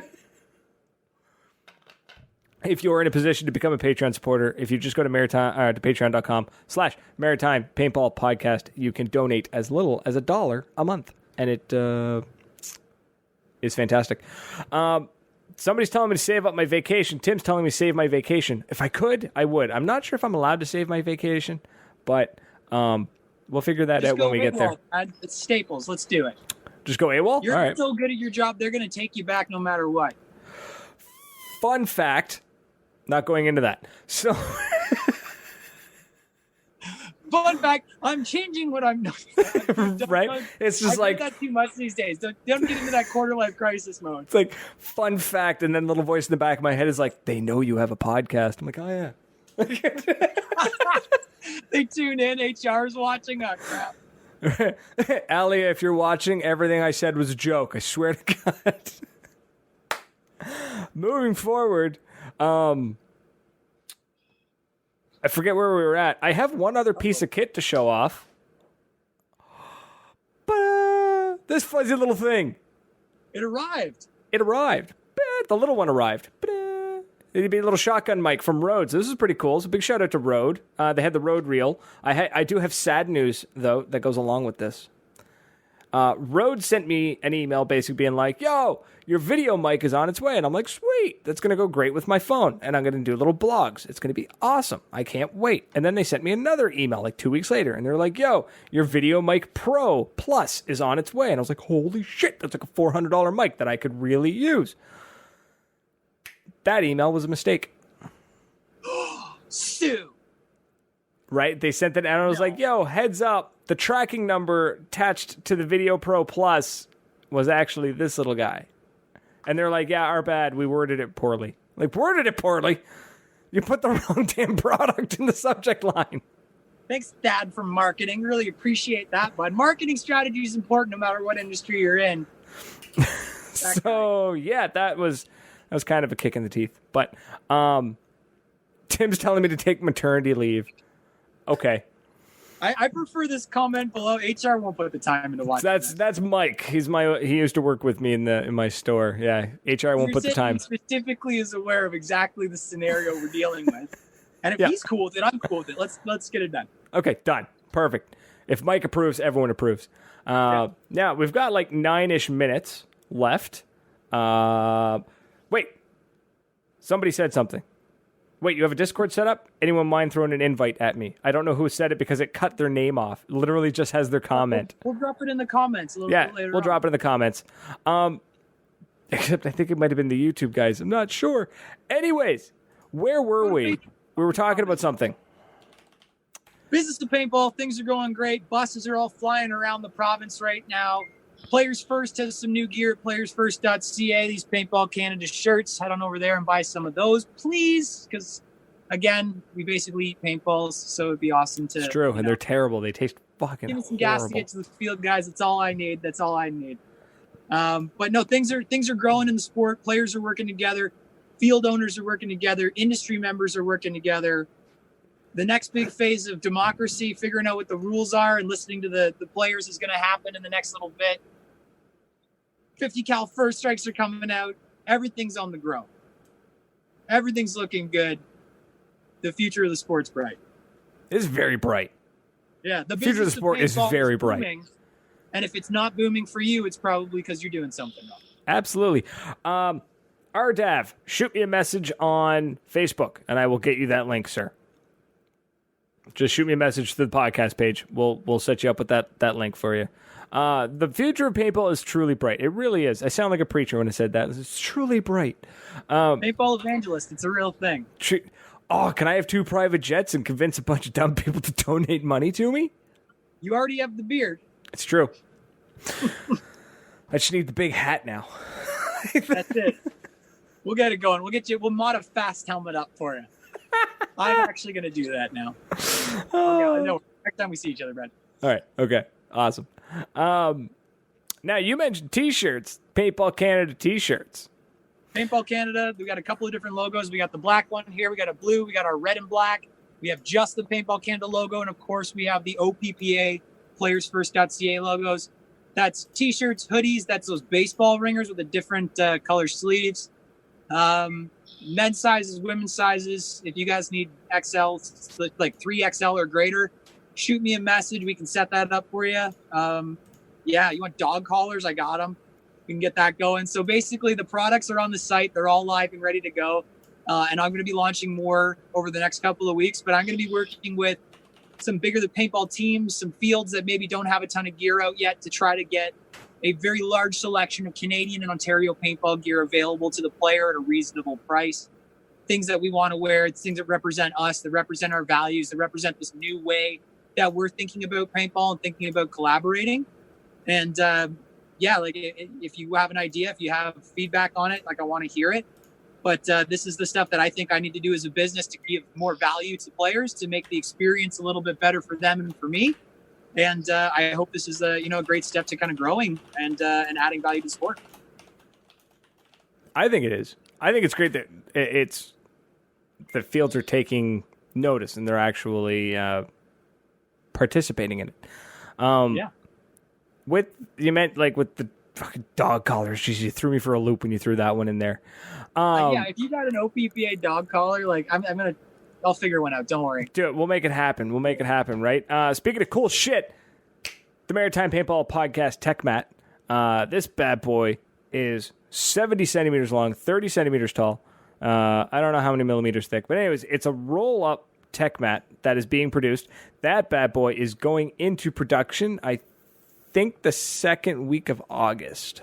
If you're in a position to become a Patreon supporter, if you just go to patreon.com/Maritime Paintball Podcast, you can donate as little as $1 a month, and it is fantastic. Somebody's telling me to save up my vacation. Tim's telling me to save my vacation. If I could, I would. I'm not sure if I'm allowed to save my vacation, but we'll figure that out when we get there. It's Staples. Let's do it. Just go AWOL? You're all right. so good at your job, they're going to take you back no matter what. Fun fact, not going into that. So Fun fact, I'm changing what I'm doing. Right? It's just I do that too much these days. Don't get into that quarter life crisis mode. It's like, fun fact, and then the little voice in the back of my head is like, they know you have a podcast. I'm like, oh yeah. They tune in, HR's watching. Oh crap. Allie, if you're watching, everything I said was a joke. I swear to God. Moving forward, I forget where we were at. I have one other piece of kit to show off. This fuzzy little thing. It arrived. The little one arrived. It'd be a little shotgun mic from Rode. So this is pretty cool. So big shout out to Rode. They had the Rode reel. I do have sad news, though, that goes along with this. Rode sent me an email basically being like, yo, your video mic is on its way. And I'm like, sweet. That's going to go great with my phone. And I'm going to do little blogs. It's going to be awesome. I can't wait. And then they sent me another email like 2 weeks later. And they're like, yo, your Video Mic Pro Plus is on its way. And I was like, holy shit. That's like a $400 mic that I could really use. That email was a mistake. Sue. Right? They sent it out and I was like, yo, heads up. The tracking number attached to the Video Pro Plus was actually this little guy. And they're like, yeah, our bad. We worded it poorly. Like, worded it poorly? You put the wrong damn product in the subject line. Thanks, Dad, from marketing. Really appreciate that, bud. Marketing strategy is important no matter what industry you're in. So, yeah, that was kind of a kick in the teeth. But Tim's telling me to take maternity leave. Okay. I prefer this comment below. HR won't put the time into watching. That's Mike. He used to work with me in my store. Yeah, HR won't put the time. He specifically is aware of exactly the scenario we're dealing with, and if he's cool with it, I'm cool with it. Let's get it done. Okay, done. Perfect. If Mike approves, everyone approves. Now we've got like 9-ish minutes left. Wait, somebody said something. Wait, you have a Discord set up? Anyone mind throwing an invite at me? I don't know who said it because it cut their name off. It literally just has their comment. We'll drop it in the comments a little bit later. We'll drop it in the comments. Except I think it might have been the YouTube guys. I'm not sure. Anyways, where were we? We were talking about something. Business to paintball. Things are going great. Buses are all flying around the province right now. Players First has some new gear at playersfirst.ca. These Paintball Canada shirts. Head on over there and buy some of those, please. Because, again, we basically eat paintballs, so it'd be awesome to... It's true, and they're terrible. They taste fucking give me some horrible. gas to get to the field, guys. That's all I need. But no, things are growing in the sport. Players are working together. Field owners are working together. Industry members are working together. The next big phase of democracy, figuring out what the rules are and listening to the players is going to happen in the next little bit. 50 cal first strikes are coming out. Everything's on the grow. Everything's looking good. The future of the sport's bright. It's very bright. Yeah, the future of the sport is very bright. And if it's not booming for you, it's probably because you're doing something wrong. Absolutely. Ardav, shoot me a message on Facebook, and I will get you that link, sir. Just shoot me a message to the podcast page. We'll set you up with that link for you. The future of paintball is truly bright. It really is. I sound like a preacher when I said that. It's truly bright. Paintball evangelist. It's a real thing. Can I have 2 private jets and convince a bunch of dumb people to donate money to me? You already have the beard. It's true. I just need the big hat now. That's it. We'll get it going. We'll mod a fast helmet up for you. I'm actually going to do that now. No, next time we see each other, Brad. All right. Okay. Awesome. Now, you mentioned T-shirts. Paintball Canada T-shirts. Paintball Canada. We got a couple of different logos. We got the black one here. We got a blue. We got our red and black. We have just the Paintball Canada logo. And, of course, we have the OPPA playersfirst.ca logos. That's T-shirts, hoodies. That's those baseball ringers with the different color sleeves. Men's sizes, women's sizes. If you guys need XL, like 3XL or greater, shoot me a message. We can set that up for you. You want dog collars? I got them. We can get that going. So basically the products are on the site. They're all live and ready to go. And I'm going to be launching more over the next couple of weeks, but I'm going to be working with some bigger than paintball teams, some fields that maybe don't have a ton of gear out yet to try to get a very large selection of Canadian and Ontario paintball gear available to the player at a reasonable price. Things that we want to wear, things that represent us, that represent our values, that represent this new way that we're thinking about paintball and thinking about collaborating. And like if you have an idea, if you have feedback on it, like I want to hear it. But this is the stuff that I think I need to do as a business to give more value to players, to make the experience a little bit better for them and for me. And I hope this is a great step to kind of growing and adding value to the sport. I think it is. I think it's great that the fields are taking notice and they're actually participating in it. With the fucking dog collars. Jeez, you threw me for a loop when you threw that one in there. If you got an OPPA dog collar, I'll figure one out. Don't worry. Do it. We'll make it happen. Right? Speaking of cool shit, the Maritime Paintball Podcast Tech Mat. This bad boy is 70 centimeters long, 30 centimeters tall. I don't know how many millimeters thick, but anyways, it's a roll-up tech mat that is being produced. That bad boy is going into production, I think, the second week of August.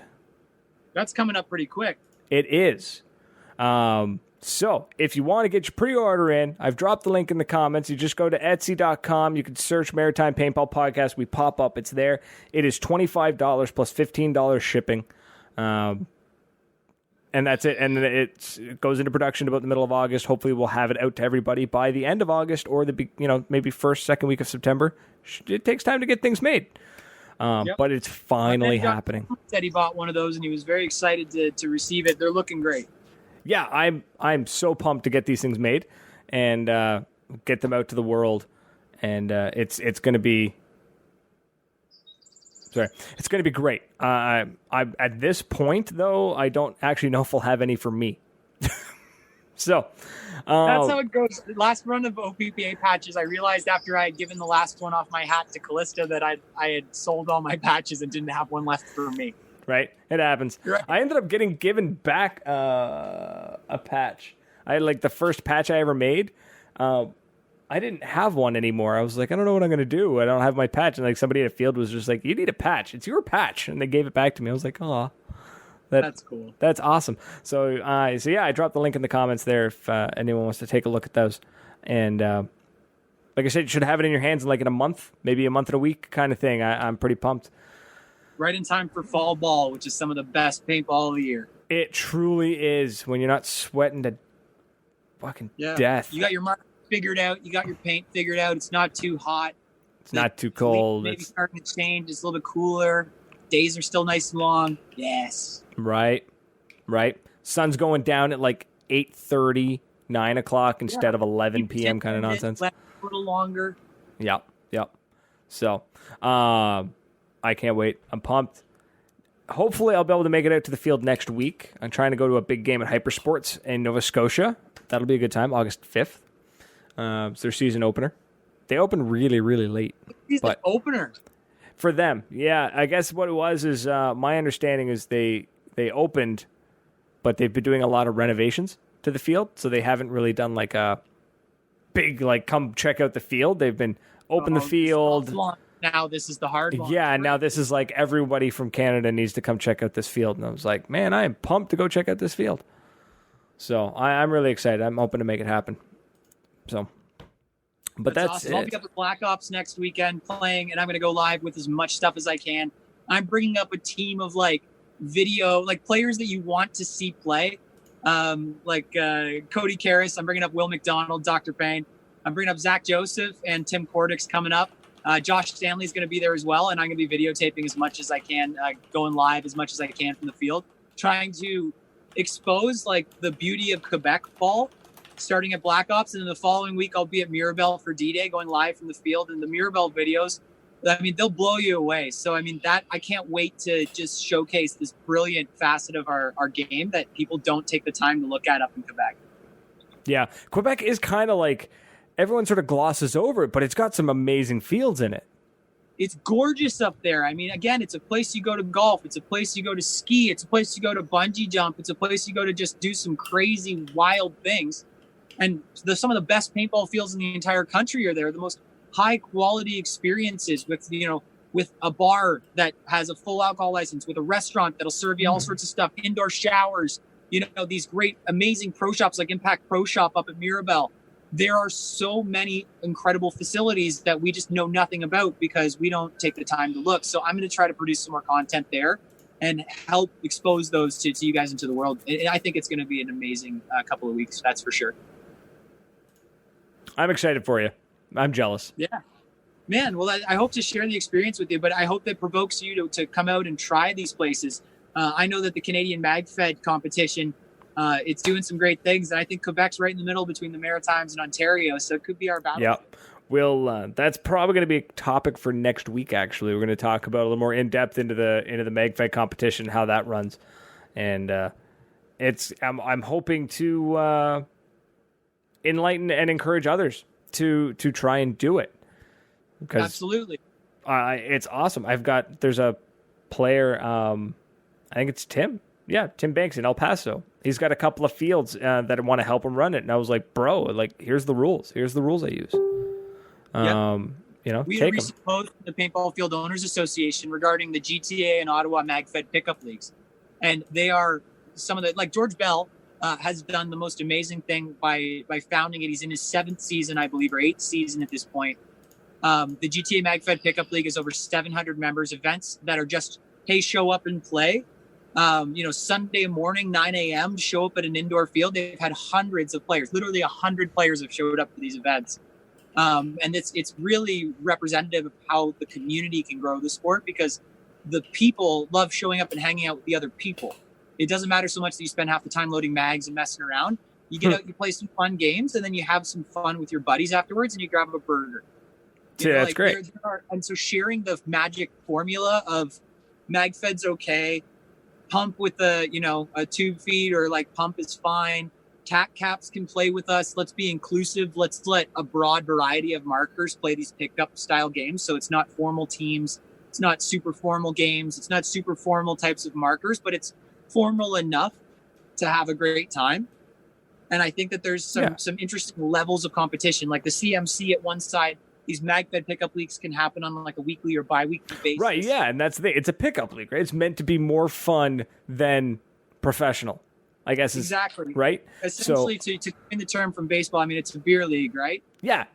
That's coming up pretty quick. It is. So if you want to get your pre-order in, I've dropped the link in the comments. You just go to Etsy.com. You can search Maritime Paintball Podcast. We pop up. It's there. It is $25 plus $15 shipping. And that's it. And it goes into production about the middle of August. Hopefully we'll have it out to everybody by the end of August or maybe first, second week of September. It takes time to get things made. But it's finally happening. Said he bought one of those and he was very excited to receive it. They're looking great. Yeah, I'm so pumped to get these things made and get them out to the world. And it's going to be great. I at this point though, I don't actually know if we'll have any for me. So that's how it goes. Last run of OPPA patches, I realized after I had given the last one off my hat to Callista that I had sold all my patches and didn't have one left for me. Right, it happens. Right. I ended up getting given back a patch. I had the first patch I ever made. I didn't have one anymore. I was like, I don't know what I'm going to do. I don't have my patch. And somebody at a field was just like, you need a patch. It's your patch. And they gave it back to me. I was like, oh, that's cool. That's awesome. So I dropped the link in the comments there if anyone wants to take a look at those. And like I said, you should have it in your hands in a month, maybe a month and a week kind of thing. I'm pretty pumped. Right in time for fall ball, which is some of the best paintball of the year. It truly is when you're not sweating to fucking death. You got your mark figured out. You got your paint figured out. It's not too hot. It's not too cold. Maybe starting to change. It's a little bit cooler. Days are still nice and long. Yes. Right. Sun's going down at 8:30, 9 o'clock instead of 11 p.m. kind of nonsense. A little longer. Yep. So, I can't wait. I'm pumped. Hopefully, I'll be able to make it out to the field next week. I'm trying to go to a big game at Hypersports in Nova Scotia. That'll be a good time, August 5th. It's their season opener. They open really, really late. Season opener? For them, yeah. I guess what it was is my understanding is they opened, but they've been doing a lot of renovations to the field, so they haven't really done a big, come check out the field. They've been open the field. Now this is the hard one. Yeah, now this is everybody from Canada needs to come check out this field. And I was like, man, I am pumped to go check out this field. So I'm really excited. I'm hoping to make it happen. So, but that's awesome. I'll be up at Black Ops next weekend playing, and I'm going to go live with as much stuff as I can. I'm bringing up a team of video, players that you want to see play. Cody Karras. I'm bringing up Will McDonald, Dr. Payne. I'm bringing up Zach Joseph and Tim Cordix coming up. Josh Stanley's going to be there as well, and I'm going to be videotaping as much as I can, going live as much as I can from the field, trying to expose the beauty of Quebec ball, starting at Black Ops, and then the following week I'll be at Mirabel for D-Day, going live from the field. And the Mirabel videos, they'll blow you away. So I can't wait to just showcase this brilliant facet of our game that people don't take the time to look at up in Quebec. Yeah, Quebec is kind of everyone sort of glosses over it, but it's got some amazing fields in it. It's gorgeous up there. Again, it's a place you go to golf. It's a place you go to ski. It's a place you go to bungee jump. It's a place you go to just do some crazy, wild things. And some of the best paintball fields in the entire country are there. The most high-quality experiences with a bar that has a full alcohol license, with a restaurant that'll serve you all sorts of stuff, indoor showers, these great, amazing pro shops like Impact Pro Shop up at Mirabel. there are so many incredible facilities that we just know nothing about because we don't take the time to look. So I'm going to try to produce some more content there and help expose those to you guys into the world. And I think it's going to be an amazing couple of weeks. That's for sure. I'm excited for you. I'm jealous. Yeah, man. Well, I hope to share the experience with you, but I hope that provokes you to come out and try these places. I know that the Canadian MagFed competition, it's doing some great things, and I think Quebec's right in the middle between the Maritimes and Ontario, so it could be our battle. Yeah, we'll. That's probably going to be a topic for next week. Actually, we're going to talk about a little more in depth into the MagFed competition, how that runs, and I'm hoping to enlighten and encourage others to try and do it. Because absolutely, it's awesome. There's a player. I think it's Tim. Yeah, Tim Banks in El Paso. He's got a couple of fields that want to help him run it. And I was like, bro, like, here's the rules. Here's the rules I use. We had recently posted the Paintball Field Owners Association regarding the GTA and Ottawa MagFed pickup leagues. And they are some of the, like George Bell has done the most amazing thing by founding it. He's in his 7th season, I believe, or 8th season at this point. The GTA MagFed pickup league is over 700 members, events that are just, hey, show up and play. Sunday morning, 9 a.m., show up at an indoor field. They've had hundreds of players. Literally 100 players have showed up for these events. And it's really representative of how the community can grow the sport because the people love showing up and hanging out with the other people. It doesn't matter so much that you spend half the time loading mags and messing around. You get out, you play some fun games, and then you have some fun with your buddies afterwards, and you grab a burger. That's great. And so sharing the magic formula of MagFed's okay, pump with a tube feed or like pump is fine. TAC caps can play with us. Let's be inclusive. Let's let a broad variety of markers play these pickup style games. So it's not formal teams. It's not super formal games. It's not super formal types of markers, but it's formal enough to have a great time. And I think that there's some interesting levels of competition, like the CMC at one side. These MagFed pickup leagues can happen on like a weekly or bi-weekly basis. Right, yeah, and that's the thing. It's a pickup league, right? It's meant to be more fun than professional, I guess. Exactly. Right? Essentially, to coin the term from baseball, I mean, it's a beer league, right? Yeah.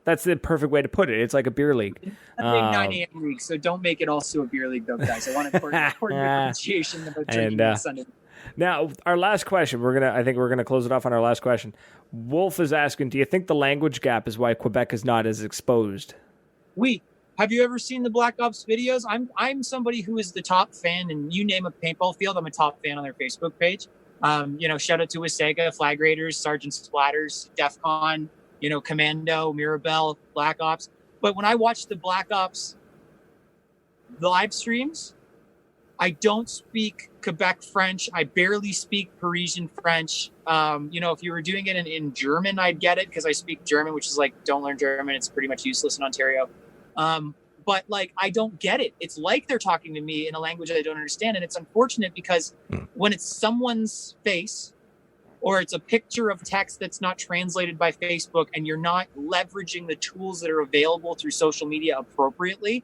That's the perfect way to put it. It's like a beer league. It's a big 9 a.m. league, so don't make it also a beer league, though, guys. I want important differentiation about drinking on Sunday. Now, our last question, I think we're gonna close it off on our last question. Wolf is asking, do you think the language gap is why Quebec is not as exposed? Have you ever seen the Black Ops videos? I'm somebody who is the top fan, and you name a paintball field, I'm a top fan on their Facebook page. Shout out to Wasega, Flag Raiders, Sergeant Splatters, DEF CON, Commando, Mirabel, Black Ops. But when I watch the Black Ops live streams, I don't speak Quebec French. I barely speak Parisian French. If you were doing it in German, I'd get it because I speak German, which is like, don't learn German. It's pretty much useless in Ontario. But like, I don't get it. It's like they're talking to me in a language that I don't understand. And it's unfortunate because when it's someone's face or it's a picture of text that's not translated by Facebook and you're not leveraging the tools that are available through social media appropriately,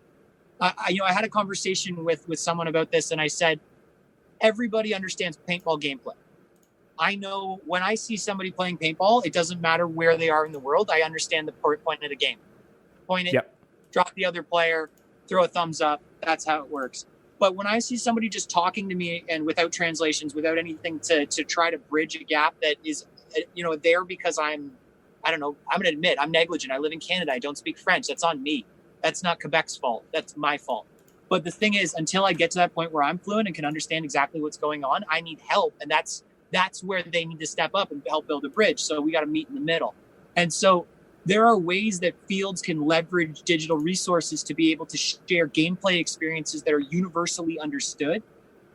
I had a conversation with someone about this, and I said, everybody understands paintball gameplay. I know when I see somebody playing paintball, it doesn't matter where they are in the world. I understand the point of the game. Point it, drop the other player, throw a thumbs up. That's how it works. But when I see somebody just talking to me and without translations, without anything to try to bridge a gap that is, there because I'm going to admit I'm negligent. I live in Canada. I don't speak French. That's on me. That's not Quebec's fault. That's my fault. But the thing is, until I get to that point where I'm fluent and can understand exactly what's going on, I need help. And that's where they need to step up and help build a bridge. So we got to meet in the middle. And so there are ways that fields can leverage digital resources to be able to share gameplay experiences that are universally understood,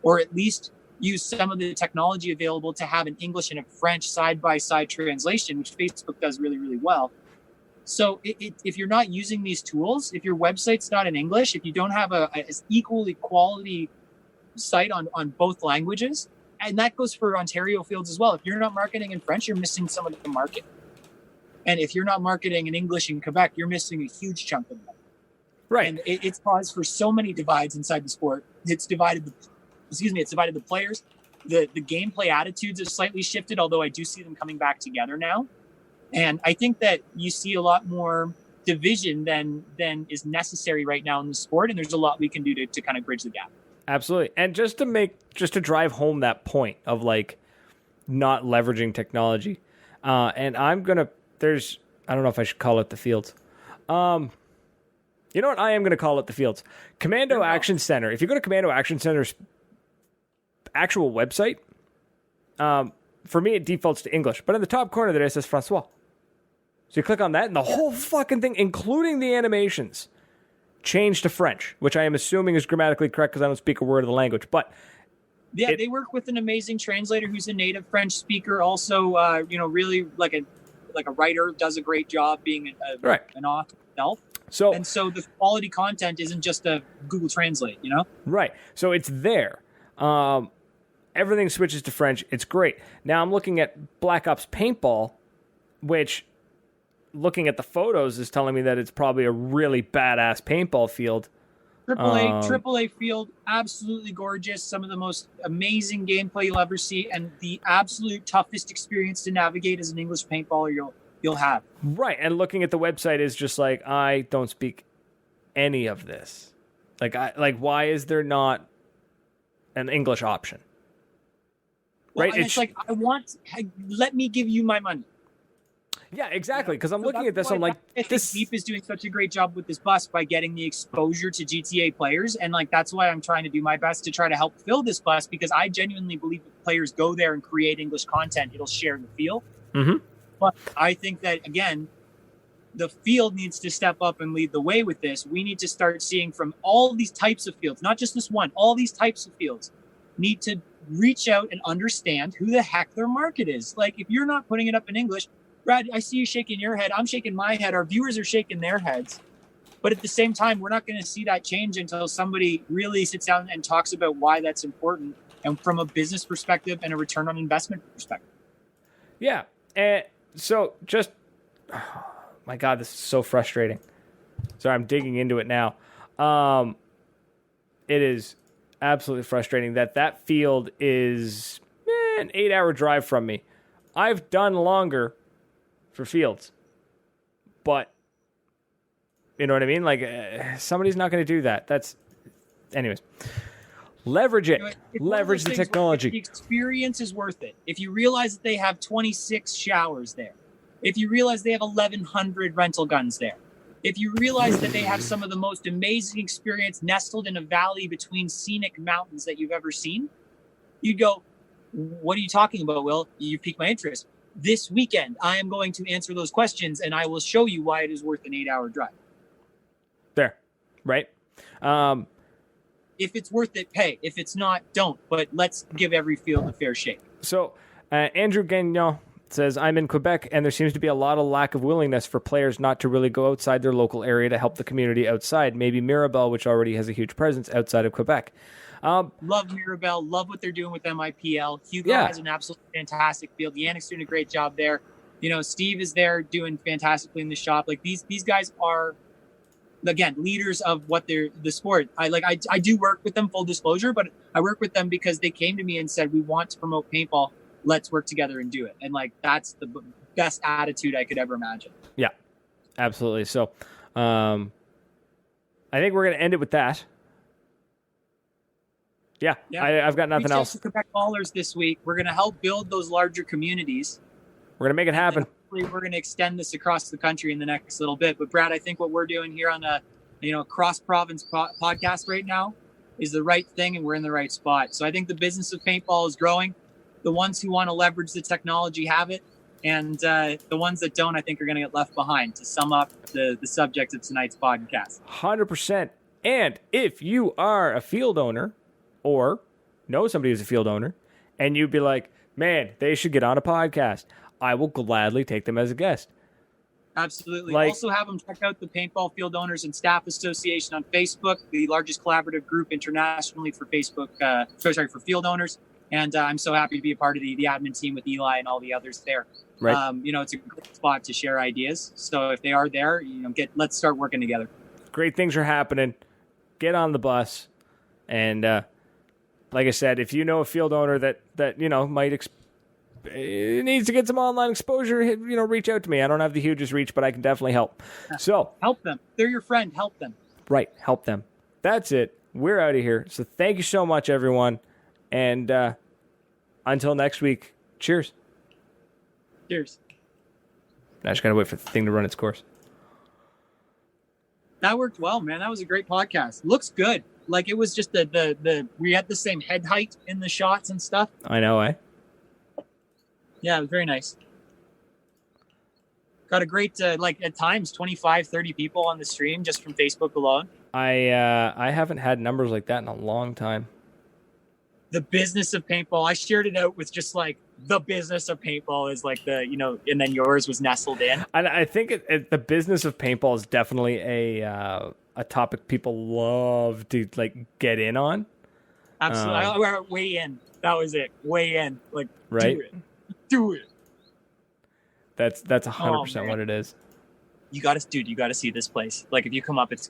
or at least use some of the technology available to have an English and a French side-by-side translation, which Facebook does really, really well. So if you're not using these tools, if your website's not in English, if you don't have a equally quality site on both languages, and that goes for Ontario fields as well. If you're not marketing in French, you're missing some of the market. And if you're not marketing in English in Quebec, you're missing a huge chunk of that. Right. And it's caused for so many divides inside the sport. It's divided the players. The gameplay attitudes have slightly shifted, although I do see them coming back together now. And I think that you see a lot more division than is necessary right now in the sport, and there's a lot we can do to kind of bridge the gap. Absolutely. And just to drive home that point of like not leveraging technology. And I don't know if I should call it the fields. You know what? I am going to call it the fields. Commando Action Center. If you go to Commando Action Center's actual website, for me, it defaults to English. But in the top corner there, it says Francois. So you click on that, and the whole fucking thing, including the animations, change to French, which I am assuming is grammatically correct because I don't speak a word of the language. But yeah, they work with an amazing translator who's a native French speaker. Also, really like a writer, does a great job being an author himself. So the quality content isn't just a Google Translate, you know? Right. So it's there. Everything switches to French. It's great. Now I'm looking at Black Ops Paintball, which, looking at the photos, is telling me that it's probably a really badass paintball field. AAA field, absolutely gorgeous. Some of the most amazing gameplay you'll ever see, and the absolute toughest experience to navigate as an English paintballer you'll have. Right, and looking at the website is just like, I don't speak any of this. Why is there not an English option? Well, right, it's like let me give you my money. Yeah, exactly. Because I'm looking at this, I'm like, this Deep is doing such a great job with this bus by getting the exposure to GTA players, and like that's why I'm trying to do my best to try to help fill this bus, because I genuinely believe if players go there and create English content, it'll share the feel. Mm-hmm. But I think that again, the field needs to step up and lead the way with this. We need to start seeing from all these types of fields, not just this one. All these types of fields need to reach out and understand who the heck their market is. Like if you're not putting it up in English. Brad, I see you shaking your head. I'm shaking my head. Our viewers are shaking their heads. But at the same time, we're not going to see that change until somebody really sits down and talks about why that's important, and from a business perspective and a return on investment perspective. Yeah. And so just, oh my God, this is so frustrating. Sorry, I'm digging into it now. It is absolutely frustrating that field is an 8-hour drive from me. I've done longer for fields, but you know what I mean? Like somebody's not going to do that. Anyways, leverage it. Leverage the technology. The experience is worth it. If you realize that they have 26 showers there, if you realize they have 1,100 rental guns there, if you realize that they have some of the most amazing experience nestled in a valley between scenic mountains that you've ever seen, you'd go, what are you talking about, Will? You piqued my interest. This weekend, I am going to answer those questions, and I will show you why it is worth an 8-hour drive. There, right? If it's worth it, pay. If it's not, don't. But let's give every field a fair shake. So, Andrew Gagnon says, I'm in Quebec, and there seems to be a lot of lack of willingness for players not to really go outside their local area to help the community outside. Maybe Mirabel, which already has a huge presence outside of Quebec. Love Mirabel. Love what they're doing with MIPL. Hugo has an absolutely fantastic field. Yannick's doing a great job there. You know, Steve is there doing fantastically in the shop. Like these guys are, again, leaders of what they're the sport. I do work with them, full disclosure, but I work with them because they came to me and said, we want to promote paintball. Let's work together and do it. And like, that's the best attitude I could ever imagine. Yeah, absolutely. So, I think we're going to end it with that. Yeah. I've got nothing else. Quebec Ballers this week. We're going to help build those larger communities. We're going to make it happen. We're going to extend this across the country in the next little bit. But Brad, I think what we're doing here on a cross-province podcast right now is the right thing, and we're in the right spot. So I think the business of paintball is growing. The ones who want to leverage the technology have it, and the ones that don't, I think, are going to get left behind. To sum up the subject of tonight's podcast, 100%. And if you are a field owner, or know somebody who's a field owner, and you'd be like, man, they should get on a podcast, I will gladly take them as a guest. Absolutely. Also have them check out the Paintball Field Owners and Staff Association on Facebook, the largest collaborative group internationally for for field owners. And I'm so happy to be a part of the admin team with Eli and all the others there. Right. It's a great spot to share ideas. So if they are there, let's start working together. Great things are happening. Get on the bus. And like I said, if you know a field owner that might needs to get some online exposure, reach out to me. I don't have the hugest reach, but I can definitely help. So help them. They're your friend. Help them. Right. Help them. That's it. We're out of here. So thank you so much, everyone. And until next week, cheers. Cheers. I just got to wait for the thing to run its course. That worked well, man. That was a great podcast. Looks good. Like, it was just we had the same head height in the shots and stuff. I know, eh? Yeah, it was very nice. Got a great, at times, 25, 30 people on the stream just from Facebook alone. I haven't had numbers like that in a long time. The business of paintball. I shared it out with just like the business of paintball is like and then yours was nestled in. And I think the business of paintball is definitely a topic people love to like get in on. Absolutely. Way in. That was it. Way in. Like, right? Do it. That's 100% what it is. You got to see this place. Like, if you come up, it's